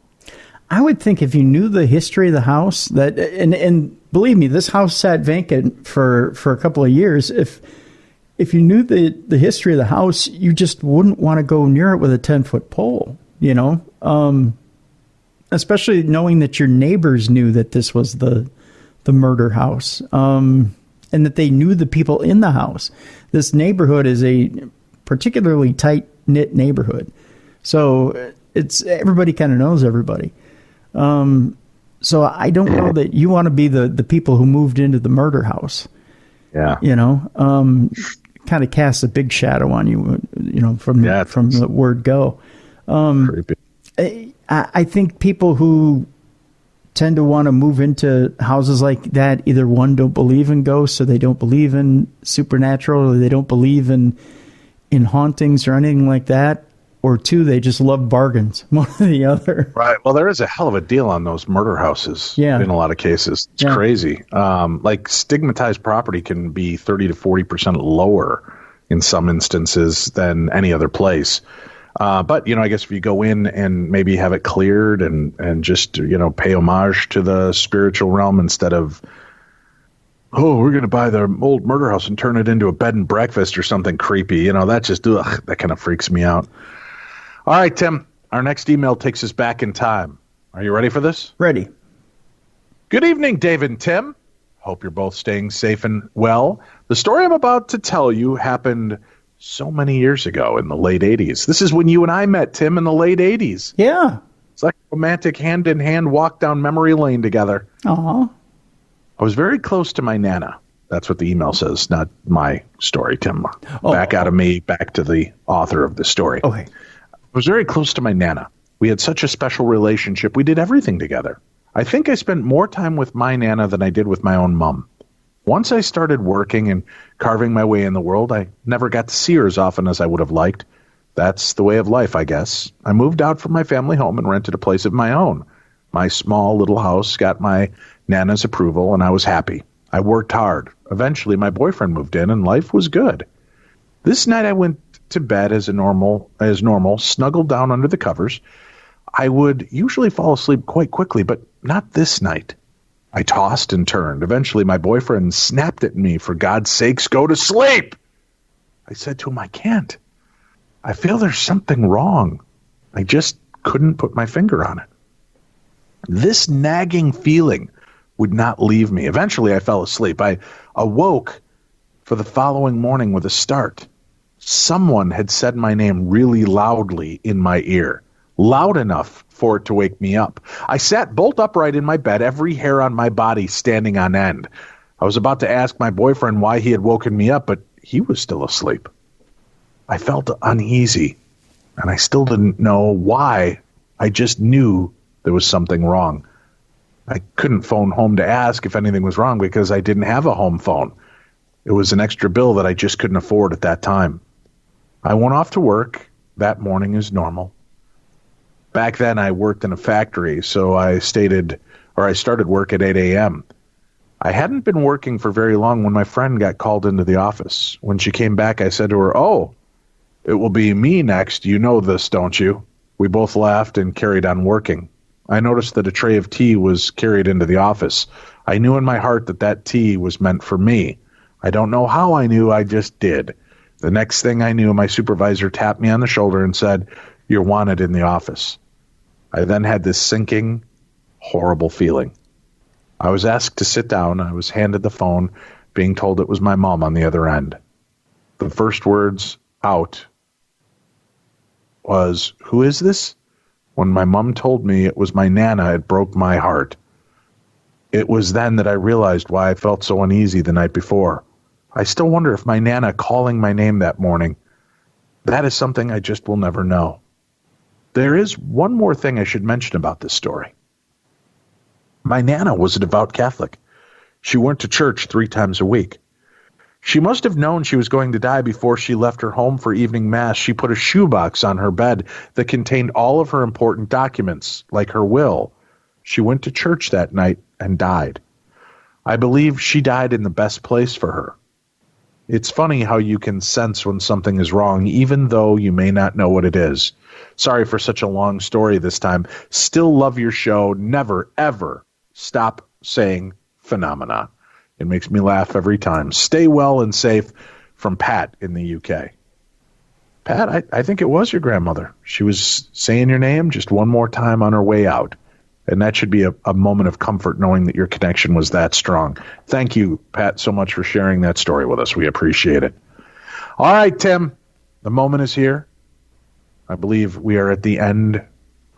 I would think if you knew the history of the house, that and believe me, this house sat vacant for a couple of years. If you knew the history of the house, you just wouldn't want to go near it with a 10-foot pole, especially knowing that your neighbors knew that this was the murder house, and that they knew the people in the house. This neighborhood is a particularly tight-knit neighborhood, so it's everybody kind of knows everybody. So I don't know that you want to be the people who moved into the murder house. Yeah. Kind of casts a big shadow on you, from the word go. Creepy. I think people who tend to want to move into houses like that, either one, don't believe in ghosts, so they don't believe in supernatural, or they don't believe in hauntings or anything like that. Or two, they just love bargains, one or the other. Right. Well, there is a hell of a deal on those murder houses in a lot of cases. It's crazy. Like stigmatized property can be 30 to 40% lower in some instances than any other place. But, I guess if you go in and maybe have it cleared and just, pay homage to the spiritual realm instead of, we're going to buy the old murder house and turn it into a bed and breakfast or something creepy. That just, that kind of freaks me out. All right, Tim, our next email takes us back in time. Are you ready for this? Ready. Good evening, Dave and Tim. Hope you're both staying safe and well. The story I'm about to tell you happened so many years ago in the late 80s. This is when you and I met, Tim, in the late 80s. Yeah. It's like a romantic hand-in-hand walk down memory lane together. Aw. I was very close to my Nana. That's what the email says, not my story, Tim. Back out of me, back to the author of the story. Okay. I was very close to my Nana. We had such a special relationship. We did everything together. I think I spent more time with my Nana than I did with my own mom. Once I started working and carving my way in the world, I never got to see her as often as I would have liked. That's the way of life, I guess. I moved out from my family home and rented a place of my own. My small little house got my Nana's approval, and I was happy. I worked hard. Eventually, my boyfriend moved in, and life was good. This night, I went to bed as normal, snuggled down under the covers. I would usually fall asleep quite quickly, but not this night. I tossed and turned. Eventually, my boyfriend snapped at me, "For God's sakes, go to sleep!" I said to him, "I can't. I feel there's something wrong." I just couldn't put my finger on it. This nagging feeling would not leave me. Eventually, I fell asleep. I awoke for the following morning with a start. Someone had said my name really loudly in my ear, loud enough for it to wake me up. I sat bolt upright in my bed, every hair on my body standing on end. I was about to ask my boyfriend why he had woken me up, but he was still asleep. I felt uneasy, and I still didn't know why. I just knew there was something wrong. I couldn't phone home to ask if anything was wrong because I didn't have a home phone. It was an extra bill that I just couldn't afford at that time. I went off to work that morning as normal. Back then, I worked in a factory, so I started work at 8 a.m. I hadn't been working for very long when my friend got called into the office. When she came back, I said to her, "Oh, it will be me next. You know this, don't you?" We both laughed and carried on working. I noticed that a tray of tea was carried into the office. I knew in my heart that that tea was meant for me. I don't know how I knew, I just did. The next thing I knew, my supervisor tapped me on the shoulder and said, "You're wanted in the office." I then had this sinking, horrible feeling. I was asked to sit down. I was handed the phone, being told it was my mom on the other end. The first words out was, "Who is this?" When my mom told me it was my Nana, it broke my heart. It was then that I realized why I felt so uneasy the night before. I still wonder if my Nana calling my name that morning, that is something I just will never know. There is one more thing I should mention about this story. My Nana was a devout Catholic. She went to church 3 times a week. She must have known she was going to die before she left her home for evening mass. She put a shoebox on her bed that contained all of her important documents, like her will. She went to church that night and died. I believe she died in the best place for her. It's funny how you can sense when something is wrong, even though you may not know what it is. Sorry for such a long story this time. Still love your show. Never, ever stop saying phenomena. It makes me laugh every time. Stay well and safe, from Pat in the UK. Pat, I think it was your grandmother. She was saying your name just one more time on her way out. And that should be a moment of comfort knowing that your connection was that strong. Thank you, Pat, so much for sharing that story with us. We appreciate it. All right, Tim, the moment is here. I believe we are at the end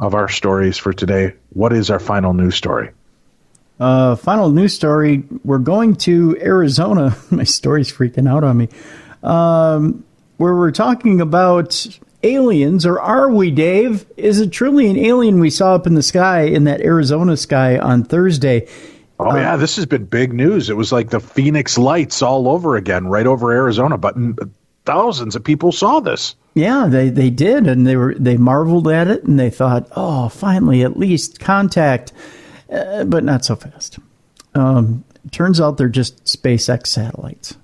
of our stories for today. What is our final news story? Final news story. We're going to Arizona. My story's freaking out on me. Where we're talking about aliens, or are we, Dave? Is it truly an alien we saw up in the sky, in that Arizona sky on Thursday? Oh, yeah, this has been big news. It was like the Phoenix Lights all over again, right over Arizona, but thousands of people saw this. Yeah, they did, and they marveled at it, and they thought, oh, finally, at least contact, but not so fast. Turns out they're just SpaceX satellites.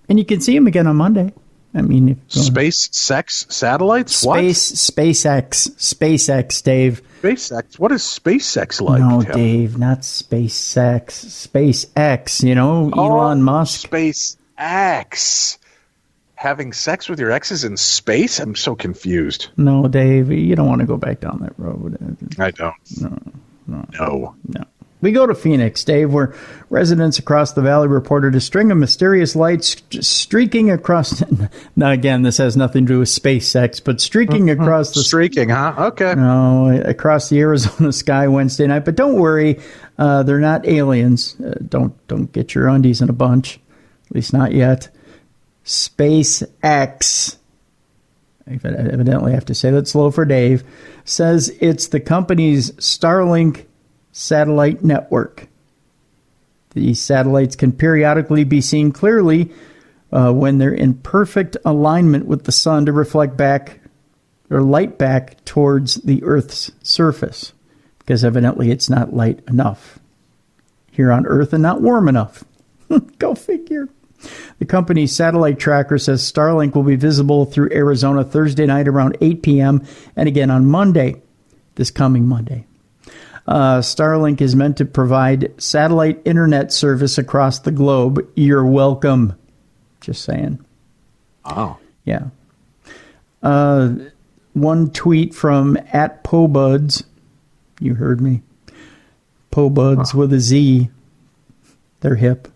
And you can see them again on Monday. I mean, SpaceX satellites? What? SpaceX, Dave. SpaceX? What is SpaceX like? No, Tim? Dave, not SpaceX. SpaceX, Elon Musk. SpaceX. Having sex with your exes in space? I'm so confused. No, Dave, you don't want to go back down that road. I don't. No. We go to Phoenix, Dave, where residents across the valley reported a string of mysterious lights streaking across. Now, again, this has nothing to do with SpaceX, but streaking across the... Streaking, huh? Okay. No, across the Arizona sky Wednesday night. But don't worry, they're not aliens. Don't get your undies in a bunch, at least not yet. SpaceX, evidently I have to say that slow for Dave, says it's the company's Starlink satellite network. These satellites can periodically be seen clearly when they're in perfect alignment with the sun to reflect back or light back towards the Earth's surface, because evidently it's not light enough here on Earth and not warm enough. Go figure. The company's satellite tracker says Starlink will be visible through Arizona Thursday night around 8 p.m. and again on Monday, this coming Monday. Starlink is meant to provide satellite internet service across the globe. You're welcome. Just saying. Oh. Yeah. One tweet from @PoBuds. You heard me. PoBuds with a Z. They're hip.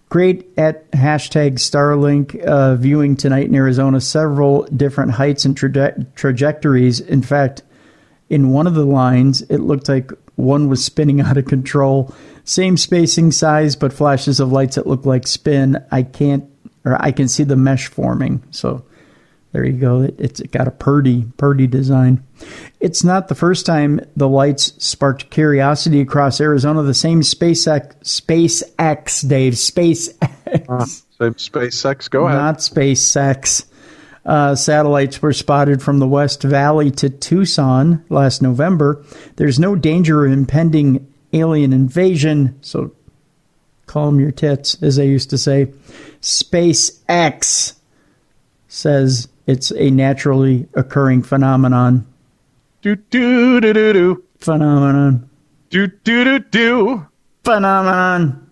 Great at hashtag Starlink viewing tonight in Arizona. Several different heights and trajectories. In fact, in one of the lines, it looked like one was spinning out of control. Same spacing size, but flashes of lights that look like spin. I can see the mesh forming. So there you go. It's got a purdy design. It's not the first time the lights sparked curiosity across Arizona. The same SpaceX, Dave, SpaceX. SpaceX, go ahead. Not SpaceX. Satellites were spotted from the West Valley to Tucson last November. There's no danger of impending alien invasion, so calm your tits, as they used to say. SpaceX says it's a naturally occurring phenomenon. Phenomenon. Phenomenon.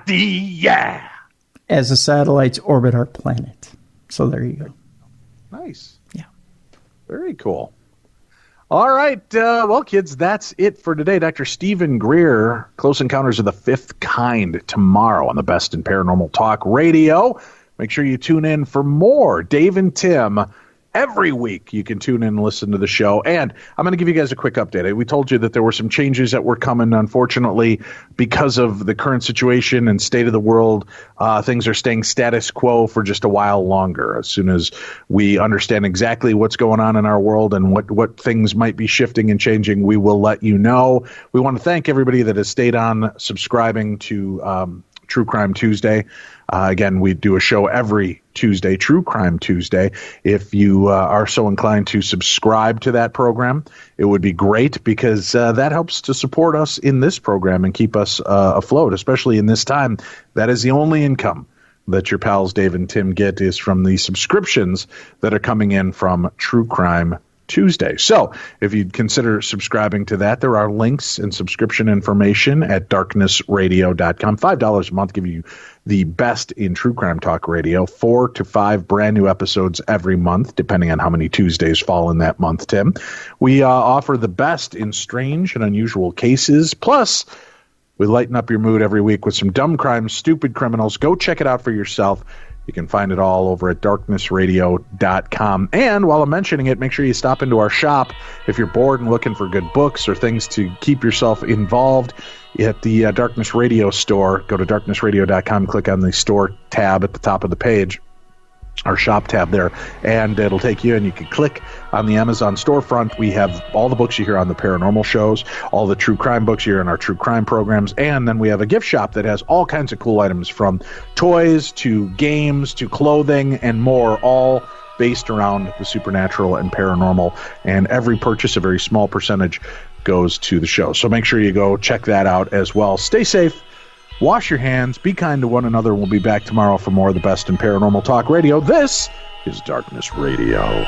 Yeah. As the satellites orbit our planet. So there you go. Nice. Yeah. Very cool. All right. Well, kids, that's it for today. Dr. Stephen Greer, Close Encounters of the Fifth Kind, tomorrow on the Best in Paranormal Talk Radio. Make sure you tune in for more Dave and Tim. Every week you can tune in and listen to the show. And I'm going to give you guys a quick update. We told you that there were some changes that were coming. Unfortunately, because of the current situation and state of the world, things are staying status quo for just a while longer. As soon as we understand exactly what's going on in our world and what things might be shifting and changing, we will let you know. We want to thank everybody that has stayed on subscribing to True Crime Tuesday. Again, we do a show every Tuesday, True Crime Tuesday. If you are so inclined to subscribe to that program, it would be great because that helps to support us in this program and keep us afloat, especially in this time. That is the only income that your pals Dave and Tim get is from the subscriptions that are coming in from True Crime Tuesday. So if you'd consider subscribing to that, there are links and subscription information at darknessradio.com. $5 a month give you the best in true crime talk radio, 4 to 5 brand new episodes every month, depending on how many Tuesdays fall in that month, Tim. We offer the best in strange and unusual cases. Plus, we lighten up your mood every week with some dumb crimes, stupid criminals. Go check it out for yourself. You can find it all over at darknessradio.com. And while I'm mentioning it, make sure you stop into our shop if you're bored and looking for good books or things to keep yourself involved. At the Darkness Radio store, go to darknessradio.com, click on the store tab at the top of the page, our shop tab there, and it'll take you, and you can click on the Amazon storefront. We have all the books you hear on the paranormal shows, all the true crime books you hear in our true crime programs, and then we have a gift shop that has all kinds of cool items from toys to games to clothing and more, all based around the supernatural and paranormal. And every purchase, a very small percentage, goes to the show. So make sure you go check that out as well. Stay safe. Wash your hands. Be kind to one another. We'll be back tomorrow for more of the best in paranormal talk radio. This is Darkness Radio.